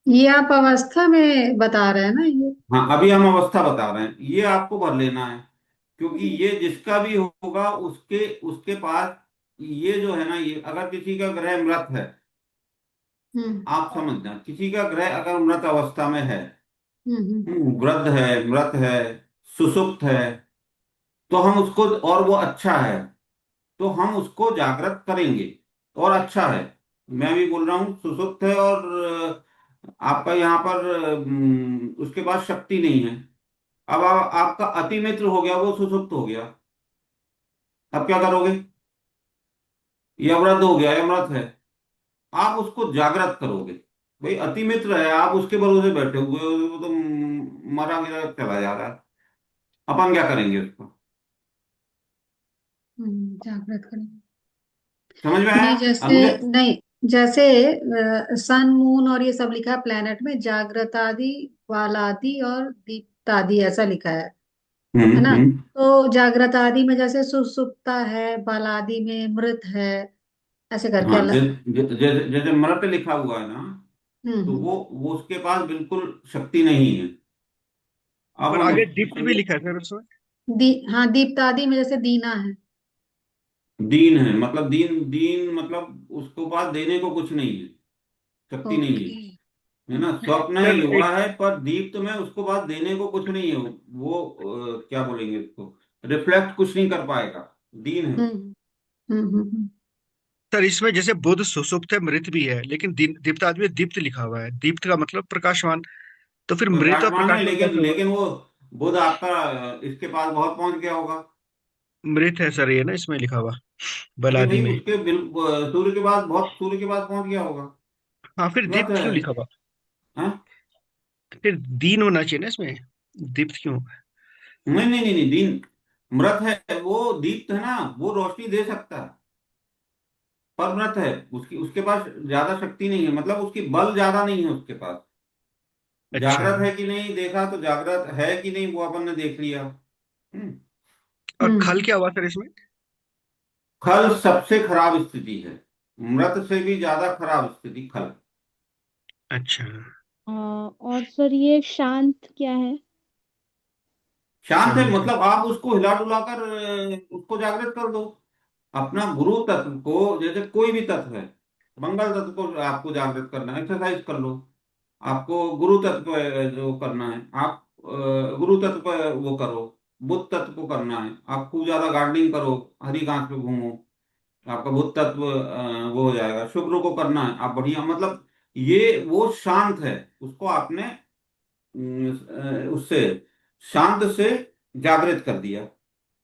ये आप अवस्था में बता रहे हैं ना ये? हाँ, अभी हम अवस्था बता रहे हैं, ये आपको भर लेना है, क्योंकि ये जिसका भी होगा उसके उसके पास, ये जो है ना, ये अगर किसी का ग्रह मृत है, हम्म। आप समझना, किसी का ग्रह अगर मृत अवस्था में है, हम्म। वृद्ध है, मृत है, सुषुप्त है, तो हम उसको, और वो अच्छा है, तो हम उसको जागृत करेंगे, और अच्छा है। मैं भी बोल रहा हूँ सुषुप्त है, और आपका यहाँ पर उसके पास शक्ति नहीं है। अब आपका अति मित्र हो गया, वो सुषुप्त हो गया, अब क्या करोगे? ये अवरुद्ध हो गया, ये मृत है, आप उसको जागृत करोगे। भाई अति मित्र है, आप उसके भरोसे बैठे हुए हो, वो तो मरा गिरा चला जा रहा है, अपन क्या करेंगे उसको? जागृत करें। समझ में आया? नहीं, अब जैसे, मुझे, नहीं, जैसे सन मून और ये सब लिखा है प्लेनेट में, जागृतादि बालादि और दीप्तादि ऐसा लिखा है ना? हम्म। तो जागृतादि में जैसे सुसुप्ता है, बालादि में मृत है, ऐसे करके हाँ, अलग। जैसे जैसे मृत लिखा हुआ है ना, तो हम्म। वो उसके पास बिल्कुल शक्ति नहीं है। अब और हम आगे उस दीप्त भी लिखा है सर उसमें। हाँ, दीप्तादि में जैसे दीना है। दीन है मतलब दीन दीन मतलब उसके पास देने को कुछ नहीं है, शक्ति नहीं ओके। है ना। स्वप्न है, सर युवा एक है, पर दीप्त में उसको पास देने को कुछ नहीं है। वो क्या बोलेंगे उसको, रिफ्लेक्ट कुछ नहीं कर पाएगा, दीन है। हम्म हम्म। सर इसमें जैसे बुध सुषुप्त है, मृत भी है, लेकिन दीप्त आदि में दीप्त लिखा हुआ है, दीप्त का मतलब प्रकाशवान। तो फिर मृत और प्रकाशमान है, प्रकाशवान लेकिन कैसे हुआ? लेकिन वो बुध आपका इसके पास बहुत पहुंच गया होगा। मृत है सर, ये ना इसमें लिखा हुआ बल अरे आदि भाई में। उसके सूर्य के पास, बहुत सूर्य के पास पहुंच गया होगा। हाँ, फिर व्रत दीप्त है। क्यों लिखा हुआ? हाँ? फिर दीन होना चाहिए ना इसमें, दीप्त क्यों? नहीं नहीं नहीं नहीं, दीन मृत है वो, दीप्त है ना, वो रोशनी दे सकता है, पर मृत है। उसकी उसके पास ज्यादा शक्ति नहीं है, मतलब उसकी बल ज्यादा नहीं है उसके पास। अच्छा। जागृत है कि नहीं देखा, तो जागृत है कि नहीं वो अपन ने देख लिया। हम्म। और खल हम्म। क्या हुआ सर इसमें? खल सबसे खराब स्थिति है, मृत से भी ज्यादा खराब स्थिति खल। अच्छा। और सर ये शांत क्या है? शांत है शांत है। मतलब आप उसको हिला डुला कर उसको जागृत कर दो। अपना गुरु तत्व को, जैसे कोई भी तत्व है, मंगल तत्व को आपको जागृत करना है, एक्सरसाइज कर लो। आपको गुरु तत्व जो करना है, आप गुरु तत्व पर वो करो। बुध तत्व को करना है, आप खूब ज्यादा गार्डनिंग करो, हरी घास पे घूमो, आपका बुध तत्व वो हो जाएगा। शुक्र को करना है, आप बढ़िया मतलब ये वो शांत है, उसको आपने उससे शांत से जागृत कर दिया।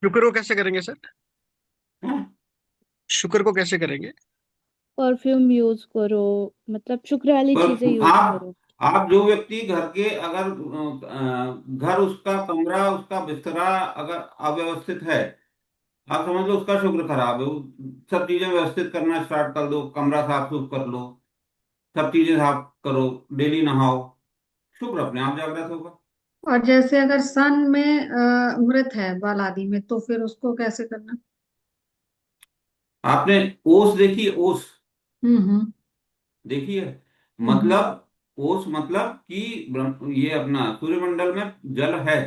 शुक्र को कैसे करेंगे सर? हाँ? शुक्र को कैसे करेंगे? परफ्यूम यूज करो, मतलब शुक्र वाली चीजें पर यूज करो। आप जो व्यक्ति घर के अगर घर उसका कमरा उसका बिस्तरा अगर अव्यवस्थित है, आप समझ लो उसका शुक्र खराब है। सब चीजें व्यवस्थित करना स्टार्ट कर दो, कमरा साफ सुफ कर लो, सब चीजें साफ करो, डेली नहाओ, शुक्र अपने आप जागृत होगा। और जैसे अगर सन में मृत है बाल आदि में, तो फिर उसको कैसे करना? आपने ओस देखी, ओस हम्म। देखी है? हम्म। मतलब ओस मतलब कि ये अपना सूर्यमंडल में जल है,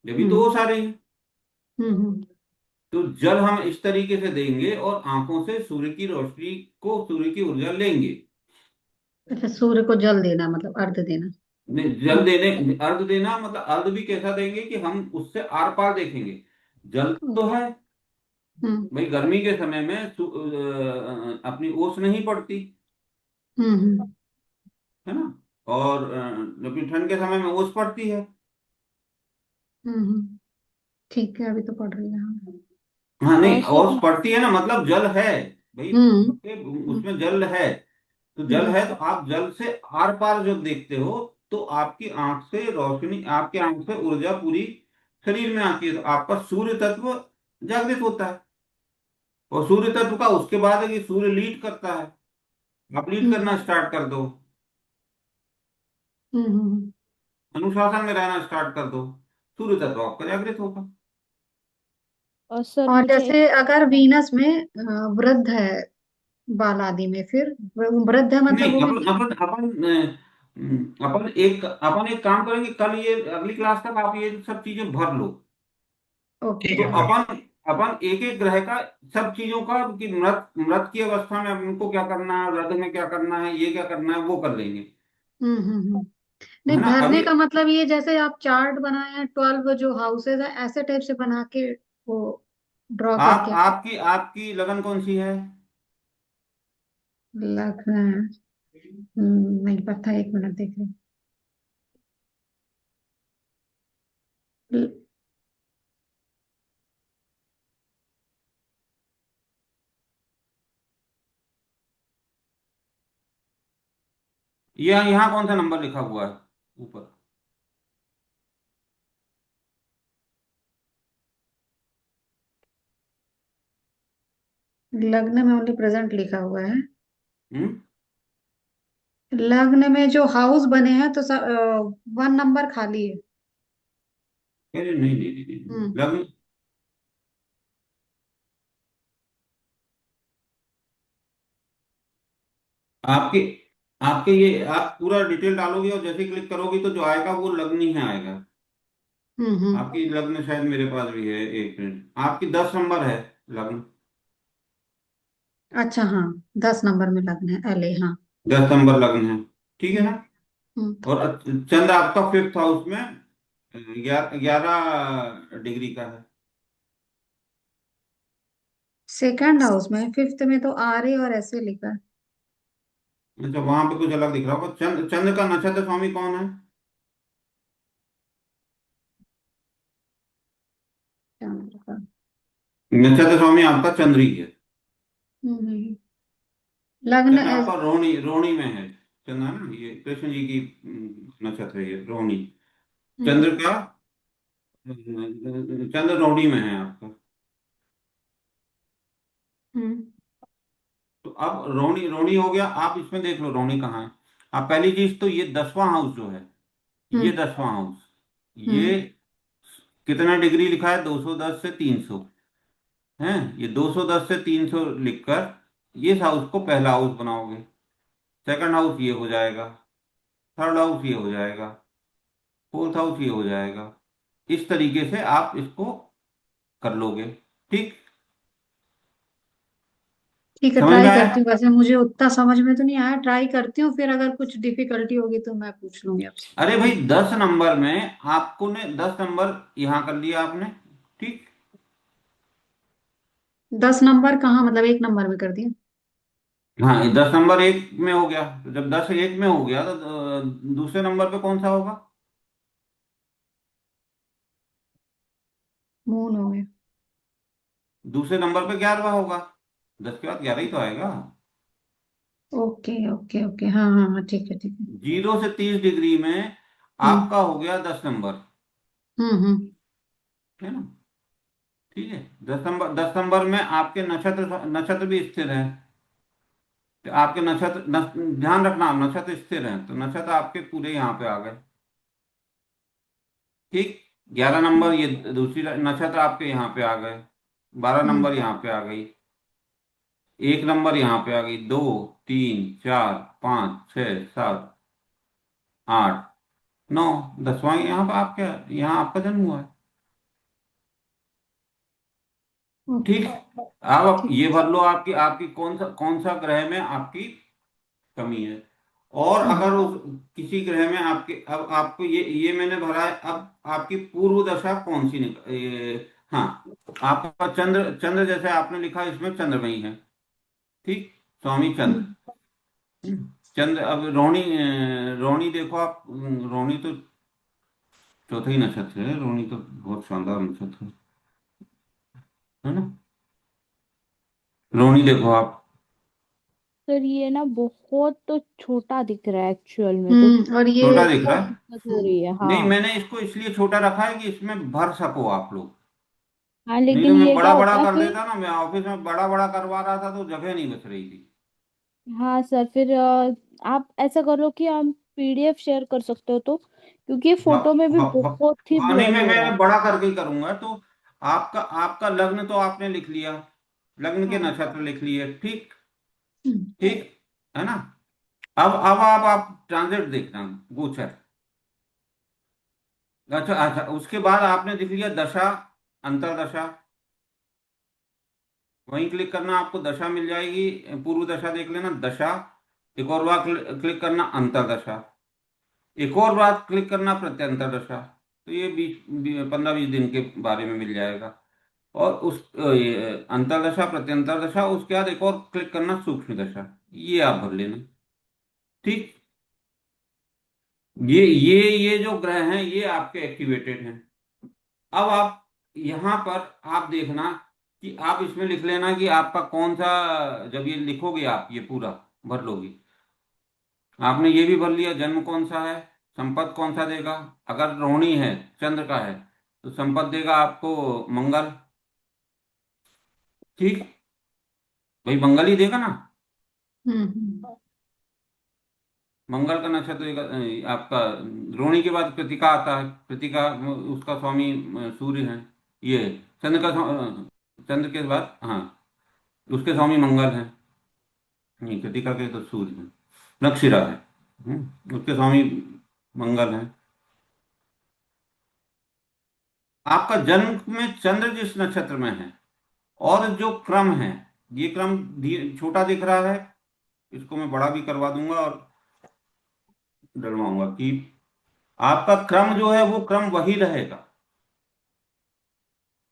जब तो हम्म। ओस आ रही है। हम्म। तो जल हम इस तरीके से देंगे और आंखों से सूर्य की रोशनी को, सूर्य की ऊर्जा लेंगे। अच्छा, सूर्य को जल देना मतलब अर्घ देना। नहीं, जल देने, अर्घ देना मतलब अर्घ भी कैसा देंगे कि हम उससे आर पार देखेंगे। जल तो ओके। है हम्म। भाई, गर्मी के समय में अपनी ओस नहीं पड़ती, हम्म। है ना। और जबकि ठंड के समय में ओस पड़ती है। ठीक है, अभी तो पढ़ रही है, हाँ। हाँ नहीं, और सर ओस पड़ती है ना, मतलब जल है भाई, हम्म। आपके हम्म। उसमें जल है। तो जल हम्म। है तो आप जल से आर पार जब देखते हो, तो आपकी आंख से रोशनी, आपके आंख से ऊर्जा पूरी शरीर में आती है, तो आपका सूर्य तत्व जागृत होता है। और सूर्य तत्व का उसके बाद है कि सूर्य लीड करता है, आप लीड करना हम्म। स्टार्ट कर दो, हम्म। अनुशासन में रहना स्टार्ट कर दो, सूर्य तत्व आपका जागृत होगा। और सर और मुझे जैसे अगर वीनस में वृद्ध है बाल आदि में, फिर वृद्ध है मतलब नहीं, वो भी। अपन अपन अपन अपन एक काम करेंगे, कल ये अगली क्लास तक आप ये सब चीजें भर लो। ठीक तो है सर। अपन अपन एक एक ग्रह का, सब चीजों का, कि मृत मृत की अवस्था में उनको क्या करना है, वृद्ध में क्या करना है, ये क्या करना है, वो कर लेंगे। नहीं नहीं, ना भरने अभी। का मतलब ये जैसे आप चार्ट बनाए हैं 12 जो हाउसेज है, ऐसे टाइप से बना के वो ड्रॉ आप करके। आपकी आपकी लगन कौन सी है? लग रहा है। नहीं पता, एक मिनट देख रही। ये यहाँ कौन सा नंबर लिखा हुआ है ऊपर? लग्न में ओनली प्रेजेंट लिखा हुआ है। हम्म। लग्न में जो हाउस बने हैं तो 1 नंबर खाली है। अरे नहीं नहीं नहीं नहीं नहीं। हम्म। लग्न आपके आपके ये आप पूरा डिटेल डालोगे और जैसे क्लिक करोगे तो जो आएगा वो लग्न ही आएगा। हम्म। आपकी लग्न शायद मेरे पास भी है, एक मिनट, आपकी 10 नंबर है लग्न। अच्छा हाँ, 10 नंबर में लगना है एल ए, हाँ। 10 नंबर लग्न है, ठीक है हम्म। ना। हम्म। और चंद्र आपका 5th हाउस में 11 डिग्री का है। सेकंड हाउस में, फिफ्थ में तो आर ए और ऐसे लिखा है। अच्छा, वहां पे कुछ अलग दिख रहा होगा। चंद्र का नक्षत्र स्वामी कौन है? चंद्र का। नक्षत्र स्वामी आपका चंद्र ही है। लग्न चंद्र ऐस- आपका रोहिणी, रोहिणी में है। चंद्र है ना, ये कृष्ण जी की नक्षत्र है, ये रोहिणी। हम्म। चंद्र का चंद्र रोहिणी में है आपका। हम्म। तो अब रोहिणी, रोहिणी हो गया। आप इसमें देख लो रोहिणी कहाँ है। आप पहली चीज तो ये 10वां हाउस जो है, ये हम्म। 10वां हाउस, हम्म। ये कितना डिग्री लिखा है? 210 से 300 है। ये 210 से 300 लिखकर इस हाउस को पहला हाउस बनाओगे। सेकंड हाउस ये हो जाएगा, थर्ड हाउस ये हो जाएगा, फोर्थ हाउस ये हो जाएगा। इस तरीके से आप इसको कर लोगे। ठीक, ठीक है, समझ में ट्राई आया? करती हूँ। वैसे मुझे उतना समझ में तो नहीं आया, ट्राई करती हूँ, फिर अगर कुछ डिफिकल्टी होगी तो मैं पूछ लूंगी आपसे। अरे भाई, 10 नंबर में आपको ने 10 नंबर यहाँ कर लिया आपने। ठीक। 10 नंबर कहाँ, मतलब एक नंबर में कर दिया? हाँ, 10 नंबर एक में हो गया। तो जब 10 एक में हो गया तो दूसरे नंबर पे कौन सा होगा? मून हो गया। दूसरे नंबर पे 11वां होगा। 10 के बाद 11 ही तो आएगा। ओके ओके ओके, हाँ हाँ हाँ, ठीक है ठीक है। 0 से 30 डिग्री में हम्म। आपका हो गया 10 नंबर, हम्म। है ना। ठीक है, 10 नंबर में आपके नक्षत्र, नक्षत्र भी स्थिर है। तो आपके नक्षत्र ध्यान रखना, नक्षत्र स्थिर है तो नक्षत्र आपके पूरे यहाँ पे आ गए। ठीक। 11 नंबर ये दूसरी नक्षत्र आपके यहाँ पे आ गए। 12 नंबर हम्म। यहाँ पे आ गई। 1 नंबर यहाँ पे आ गई, 2, 3, 4, 5, 6, 7, 8, 9, 10वां यहाँ पे आपके, यहाँ आपका जन्म हुआ है। ठीक। ओके। अब आप ठीक। ये भर लो, आपकी आपकी कौन सा ग्रह में आपकी कमी है। और हम्म। अगर उस किसी ग्रह में आपके, अब आपको ये मैंने भरा है। अब आपकी पूर्व दशा कौन सी हाँ, आपका चंद्र, चंद्र जैसे आपने लिखा इसमें चंद्रमई है। ठीक, स्वामी चंद्र। हम्म। चंद्र, अब रोहिणी, रोहिणी देखो आप, रोहिणी तो चौथा ही नक्षत्र है। रोहिणी तो बहुत शानदार नक्षत्र है ना। रोहिणी देखो आप। सर ये ना बहुत तो छोटा दिख रहा है एक्चुअल में, तो और ये छोटा दिख रहा बहुत है। दिक्कत हो रही है। नहीं, हाँ। मैंने इसको इसलिए छोटा रखा है कि इसमें भर सको आप लोग। हाँ नहीं तो लेकिन मैं ये क्या बड़ा बड़ा होता है कर फिर। देता ना, मैं ऑफिस में बड़ा बड़ा करवा रहा था तो जगह नहीं बच रही थी। हाँ सर, फिर आप ऐसा करो कि हम पीडीएफ शेयर कर सकते हो तो, क्योंकि ये हाँ, फोटो में भी हाँ, हाँ, बहुत ही हाँ, नहीं, ब्लर मैं हो रहा है। मैं बड़ा करके ही करूंगा। तो आपका आपका लग्न तो आपने लिख लिया, लग्न के हाँ। नक्षत्र लिख लिए। ठीक। हम्म। ठीक है ना। अब आप ट्रांजिट देखना, गोचर। अच्छा अच्छा, उसके बाद आपने देख लिया दशा, अंतरदशा। वहीं क्लिक करना, आपको दशा मिल जाएगी। पूर्व दशा देख लेना, दशा। एक और बार क्लिक करना, अंतरदशा। एक और बार क्लिक करना, प्रत्यंतर दशा। तो ये 15-20 दिन के बारे में मिल जाएगा। और उस ये अंतरदशा, प्रत्यंतर दशा, उसके बाद एक और क्लिक करना, सूक्ष्म दशा। ये आप भर लेना। ठीक। ये जो ग्रह हैं ये आपके एक्टिवेटेड हैं। अब आप यहां पर आप देखना कि आप इसमें लिख लेना कि आपका कौन सा, जब ये लिखोगे आप ये पूरा भर लोगे। आपने ये भी भर लिया, जन्म कौन सा है, संपत्ति कौन सा देगा। अगर रोहिणी है, चंद्र का है, तो संपत्ति देगा आपको मंगल। ठीक, भाई मंगल ही देगा ना। हम्म। मंगल का नक्षत्र देगा। आपका रोहिणी के बाद कृतिका आता है। कृतिका उसका स्वामी सूर्य है। ये चंद्र का चंद्र के बाद, हाँ, उसके स्वामी मंगल है। नहीं, कृतिका के तो सूर्य है, नक्षिरा है। उसके स्वामी मंगल है। आपका जन्म में चंद्र जिस नक्षत्र में है और जो क्रम है, ये क्रम छोटा दिख रहा है, इसको मैं बड़ा भी करवा दूंगा और डलवाऊंगा कि आपका क्रम जो है वो क्रम वही रहेगा।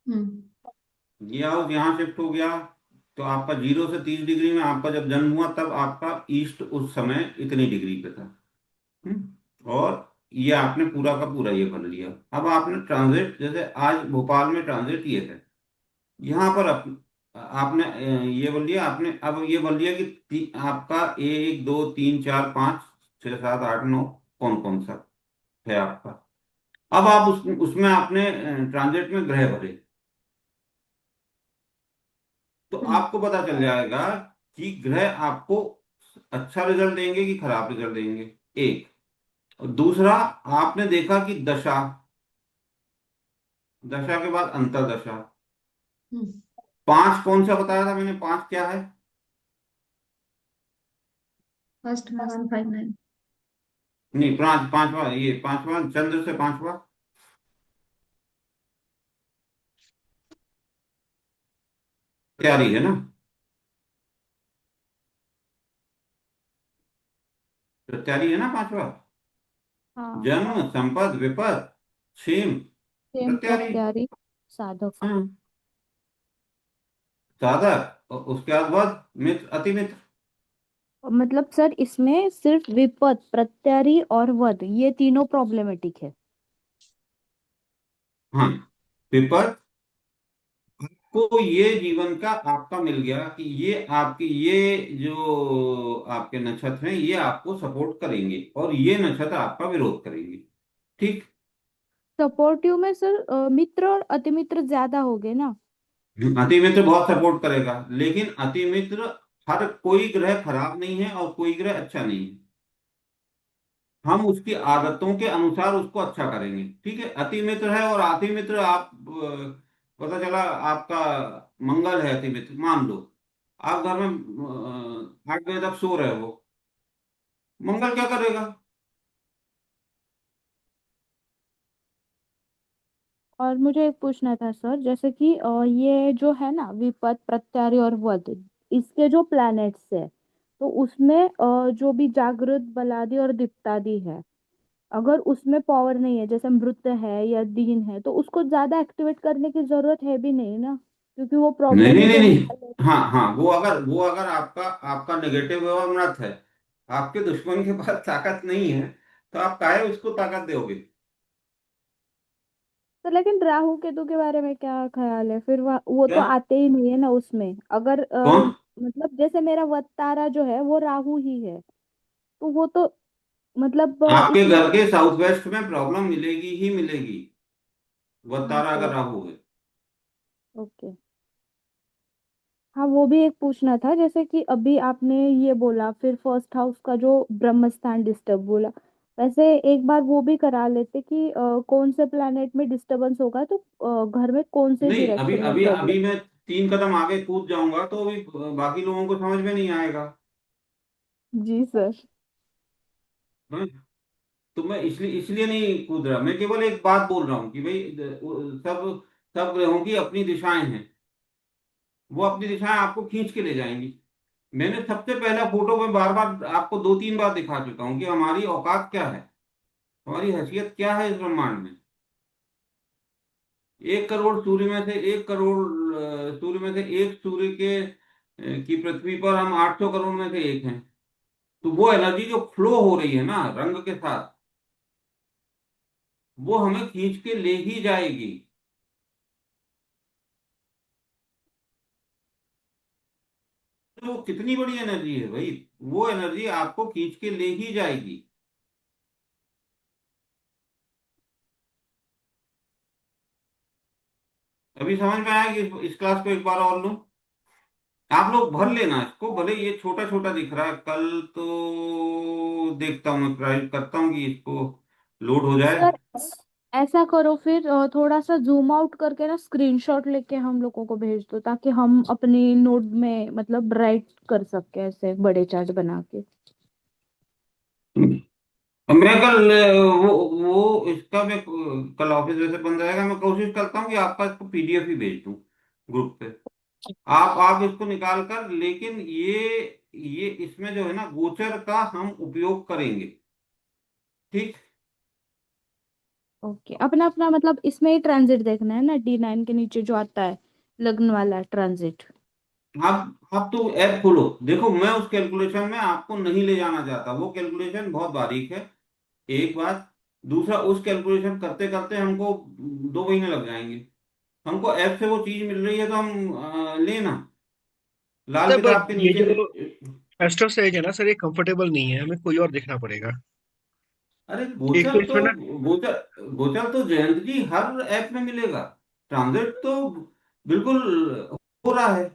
हम्म। ये हाउस यहाँ शिफ्ट हो गया, तो आपका 0 से 30 डिग्री में आपका जब जन्म हुआ तब आपका ईस्ट उस समय इतनी डिग्री पे था। और ये आपने पूरा का पूरा ये भर लिया। अब आपने ट्रांजिट, जैसे आज भोपाल में ट्रांजिट ये है, यहाँ पर आपने ये बोल लिया आपने, अब ये बोल लिया कि आपका 1 2 3 4 5 6 7 8 9 कौन कौन सा है आपका। अब आप उसमें आपने ट्रांजिट में ग्रह भरे, तो हम्म। आपको पता चल जाएगा कि ग्रह आपको अच्छा रिजल्ट देंगे कि खराब रिजल्ट देंगे, एक। और दूसरा, आपने देखा कि दशा, दशा के बाद अंतरदशा, हम्म। पांच कौन सा बताया था मैंने, पांच क्या है? फर्स्ट में 159। नहीं, पांचवा, ये पांचवा चंद्र से पांचवा तैयारी है ना। तैयारी है ना पांचवा, हाँ। जन्म संपद विपद क्षेम सेम प्रत्यारी। प्रत्यारी साधक। हाँ, साधक, और उसके बाद मित्र अति मित्र। मतलब सर इसमें सिर्फ विपद प्रत्यारी और वध ये तीनों प्रॉब्लमेटिक है। हाँ, विपद को ये जीवन का आपका मिल गया कि ये आपकी ये जो आपके नक्षत्र हैं ये आपको सपोर्ट करेंगे और ये नक्षत्र आपका विरोध करेंगे। ठीक। सपोर्टिव में सर मित्र और अति मित्र ज्यादा हो गए ना। अति मित्र बहुत सपोर्ट करेगा, लेकिन अति मित्र, हर कोई ग्रह खराब नहीं है और कोई ग्रह अच्छा नहीं है। हम उसकी आदतों के अनुसार उसको अच्छा करेंगे। ठीक है, अति मित्र है और अति मित्र आप पता चला आपका मंगल है अति मित्र, मान लो आप घर में 8 बजे तक सो रहे हो, मंगल क्या करेगा? और मुझे एक पूछना था सर, जैसे कि ये जो है ना विपद प्रत्यारी और वध, इसके जो प्लैनेट्स है तो उसमें जो भी जागृत बलादि और दीप्तादि है, अगर उसमें पावर नहीं है जैसे मृत है या दीन है तो उसको ज्यादा एक्टिवेट करने की जरूरत है भी नहीं ना, क्योंकि वो नहीं प्रॉब्लम नहीं ही नहीं देने नहीं, वाले हैं। हाँ हाँ, वो अगर आपका आपका नेगेटिव अमृत है, आपके दुश्मन के पास ताकत नहीं है, तो आप काहे उसको ताकत दोगे? तो लेकिन राहु केतु के बारे में क्या ख्याल है फिर, वो तो क्या? आते ही नहीं है ना उसमें, अगर कौन? मतलब जैसे मेरा वत तारा जो है वो राहु ही है, तो वो तो मतलब आपके इसमें घर के साउथ वेस्ट में प्रॉब्लम मिलेगी ही मिलेगी, वह तारा ओके। अगर राहु है। ओके। हाँ वो भी एक पूछना था, जैसे कि अभी आपने ये बोला फिर फर्स्ट हाउस का जो ब्रह्म स्थान डिस्टर्ब बोला, वैसे एक बार वो भी करा लेते कि कौन से प्लैनेट में डिस्टरबेंस होगा तो घर में कौन से नहीं, अभी डायरेक्शन में अभी अभी प्रॉब्लम। मैं 3 कदम आगे कूद जाऊंगा तो अभी बाकी लोगों को समझ में नहीं आएगा। जी सर। हाँ? तो मैं इसलिए इसलिए नहीं कूद रहा, मैं केवल एक बात बोल रहा हूँ कि भाई सब सब ग्रहों की अपनी दिशाएं हैं, वो अपनी दिशाएं आपको खींच के ले जाएंगी। मैंने सबसे पहला फोटो में बार बार आपको 2 3 बार दिखा चुका हूँ कि हमारी औकात क्या है, हमारी हैसियत क्या है इस ब्रह्मांड में। 1 करोड़ सूर्य में से 1 करोड़ सूर्य में से एक सूर्य के की पृथ्वी पर हम 800 करोड़ में से एक हैं। तो वो एनर्जी जो फ्लो हो रही है ना रंग के साथ, वो हमें खींच के ले ही जाएगी। तो वो कितनी बड़ी एनर्जी है भाई, वो एनर्जी आपको खींच के ले ही जाएगी। अभी समझ में आया कि इस क्लास को एक बार और लूं? आप लोग भर लेना इसको, भले ये छोटा छोटा दिख रहा है, कल तो देखता हूँ, मैं ट्राई करता हूँ कि इसको लोड हो जाए। सर ऐसा करो फिर थोड़ा सा जूम आउट करके ना स्क्रीनशॉट लेके हम लोगों को भेज दो ताकि हम अपनी नोट में मतलब राइट कर सके ऐसे बड़े चार्ट बना के। अब मैं कल वो इसका मैं कल ऑफिस वैसे बंद रहेगा, मैं कोशिश करता हूँ कि आपका इसको पीडीएफ ही भेज दूँ ग्रुप पे। आप इसको निकाल कर, लेकिन ये इसमें जो है ना, गोचर का हम उपयोग करेंगे। ठीक। ओके, अपना अपना मतलब इसमें ही ट्रांजिट देखना है ना, D9 के नीचे जो आता है लग्न वाला ट्रांजिट। आप तो ऐप खोलो, देखो मैं उस कैलकुलेशन में आपको नहीं ले जाना चाहता, वो कैलकुलेशन बहुत बारीक है। एक बात। दूसरा, उस कैलकुलेशन करते करते हमको 2 महीने लग जाएंगे। हमको ऐप से वो चीज मिल रही है तो हम लेना, लाल सर पर किताब के ये नीचे। जो एस्ट्रो सेज है ना सर, ये कंफर्टेबल नहीं है, हमें कोई और देखना पड़ेगा। अरे एक तो गोचर तो इसमें ना, गोचर तो जयंत जी हर ऐप में मिलेगा। ट्रांजिट तो बिल्कुल हो रहा है।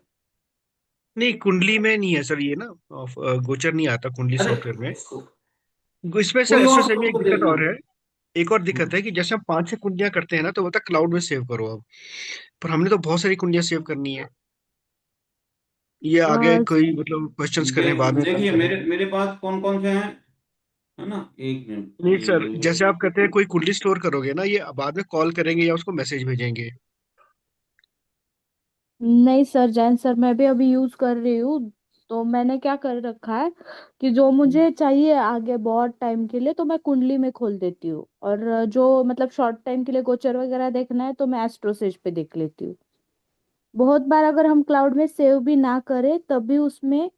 नहीं कुंडली में नहीं है सर ये ना, गोचर नहीं आता कुंडली अरे सॉफ्टवेयर में। इसमें सर कोई एस्ट्रो और सेज में खोल एक के दिक्कत देखना। और है। एक और दिक्कत है कि जैसे हम 5 6 कुंडलियां करते हैं ना, तो बोलता है क्लाउड में सेव करो अब। पर हमने तो बहुत सारी कुंडलियां सेव करनी है। ये आगे अ, कोई मतलब क्वेश्चंस करें, बाद में काम देखिए करें। मेरे पास कौन कौन से हैं, है ना। एक मिनट नहीं सर, ये। जैसे आप कहते हैं कोई कुंडली स्टोर करोगे ना, ये बाद में कॉल करेंगे या उसको मैसेज भेजेंगे। नहीं सर, जैन सर, मैं भी अभी यूज कर रही हूँ। तो मैंने क्या कर रखा है कि जो मुझे चाहिए आगे बहुत टाइम के लिए तो मैं कुंडली में खोल देती हूँ, और जो मतलब शॉर्ट टाइम के लिए गोचर वगैरह देखना है तो मैं एस्ट्रोसेज पे देख लेती हूँ। बहुत बार अगर हम क्लाउड में सेव भी ना करें तब भी उसमें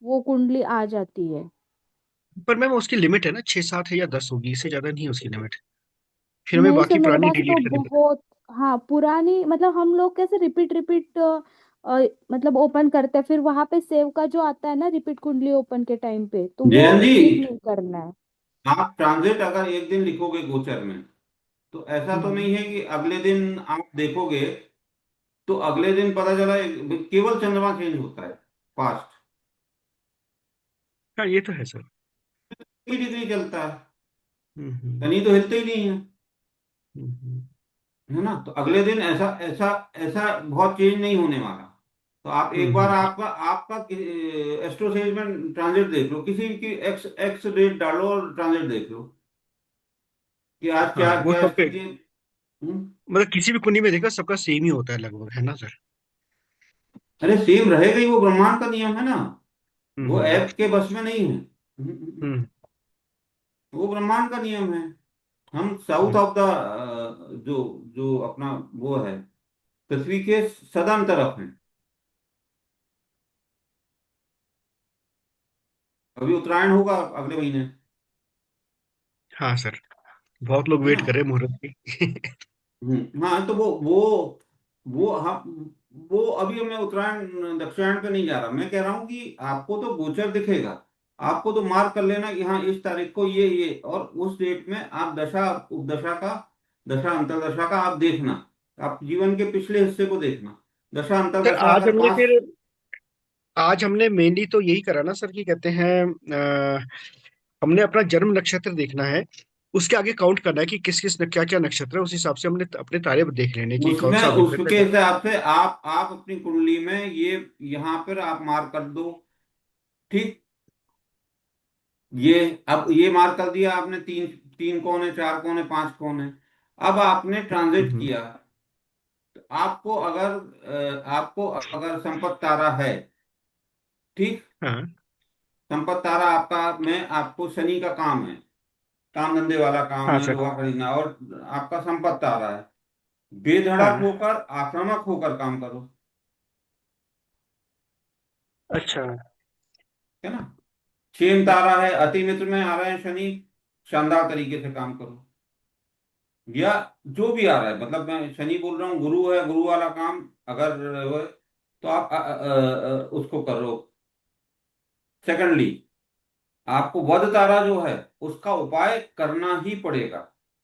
वो कुंडली आ जाती है। पर मैम उसकी लिमिट है ना, 6 7 है या 10 होगी, इससे ज्यादा नहीं है उसकी लिमिट। फिर हमें नहीं सर, बाकी मेरे पुरानी पास तो डिलीट करनी पड़ती बहुत, हाँ पुरानी, मतलब हम लोग कैसे रिपीट रिपीट मतलब ओपन करते हैं, फिर वहां पे सेव का जो आता है ना रिपीट कुंडली ओपन के टाइम पे, तो है। वो जयंत जी, क्लिक नहीं करना है। आप ट्रांजिट अगर एक दिन लिखोगे गोचर में, तो ऐसा तो हम्म। नहीं है कि अगले दिन आप देखोगे तो अगले दिन पता चला केवल चंद्रमा चेंज होता है फास्ट, हाँ ये तो है सर। ही डिग्री चलता है। हम्म। शनि तो हिलते ही नहीं है, हम्म। है ना। तो अगले दिन ऐसा ऐसा ऐसा बहुत चेंज नहीं होने वाला। तो आप एक बार हम्म। आपका आपका एस्ट्रोसेज में ट्रांजिट देख लो, किसी की एक्स एक्स डेट डालो और ट्रांजिट देख लो कि आज हाँ क्या वो क्या सब पे, स्थिति है। मतलब किसी भी कुंडली में देखा सबका सेम ही होता है लगभग, है ना सर। अरे सेम रहेगा ही, वो ब्रह्मांड का नियम है ना। वो हम्म। ऐप के बस में नहीं है। हम्म। वो ब्रह्मांड का नियम है। हम साउथ हम्म। ऑफ द जो जो अपना वो है, पृथ्वी के सदर्न तरफ है। अभी उत्तरायण होगा अगले महीने, हाँ सर, बहुत लोग है वेट ना। कर रहे हैं मुहूर्त की। हाँ तो वो हम वो अभी मैं उत्तरायण दक्षिणायन पे नहीं जा रहा, मैं कह रहा हूँ कि आपको तो गोचर दिखेगा। आपको तो मार्क कर लेना कि हाँ इस तारीख को ये और उस डेट में आप दशा उपदशा का, दशा अंतरदशा का आप देखना। आप जीवन के पिछले हिस्से को देखना। दशा सर अंतरदशा आज अगर हमने पास। फिर, आज हमने मेनली तो यही करा ना सर, कि कहते हैं हमने अपना जन्म नक्षत्र देखना है। उसके आगे काउंट करना है कि किस किस क्या क्या नक्षत्र है, उस हिसाब से हमने अपने तारे देख लेने कि कौन उसमें सा अभी तक उसके है। हिसाब से आप अपनी कुंडली में ये यहाँ पर आप मार्क कर दो। ठीक। ये अब ये मार्क कर दिया आपने, तीन तीन कौन है, चार कौन है, पांच कौन है। अब आपने ट्रांजिट हम्म। किया। तो आपको अगर संपत तारा है, ठीक। हाँ। संपत तारा आपका में आपको शनि का काम है, काम धंधे वाला काम हाँ है, सर। लोहा खरीदना, और आपका संपत तारा है। बेधड़क हाँ। होकर आक्रामक होकर काम करो, अच्छा। है ना। क्षेम तारा है, अति मित्र में आ रहे हैं शनि, शानदार तरीके से काम करो। या जो भी आ रहा है, मतलब मैं शनि बोल रहा हूँ, गुरु है, गुरु वाला काम अगर वो है, तो आप उसको करो। सेकंडली, आपको वध तारा जो है उसका उपाय करना ही पड़ेगा।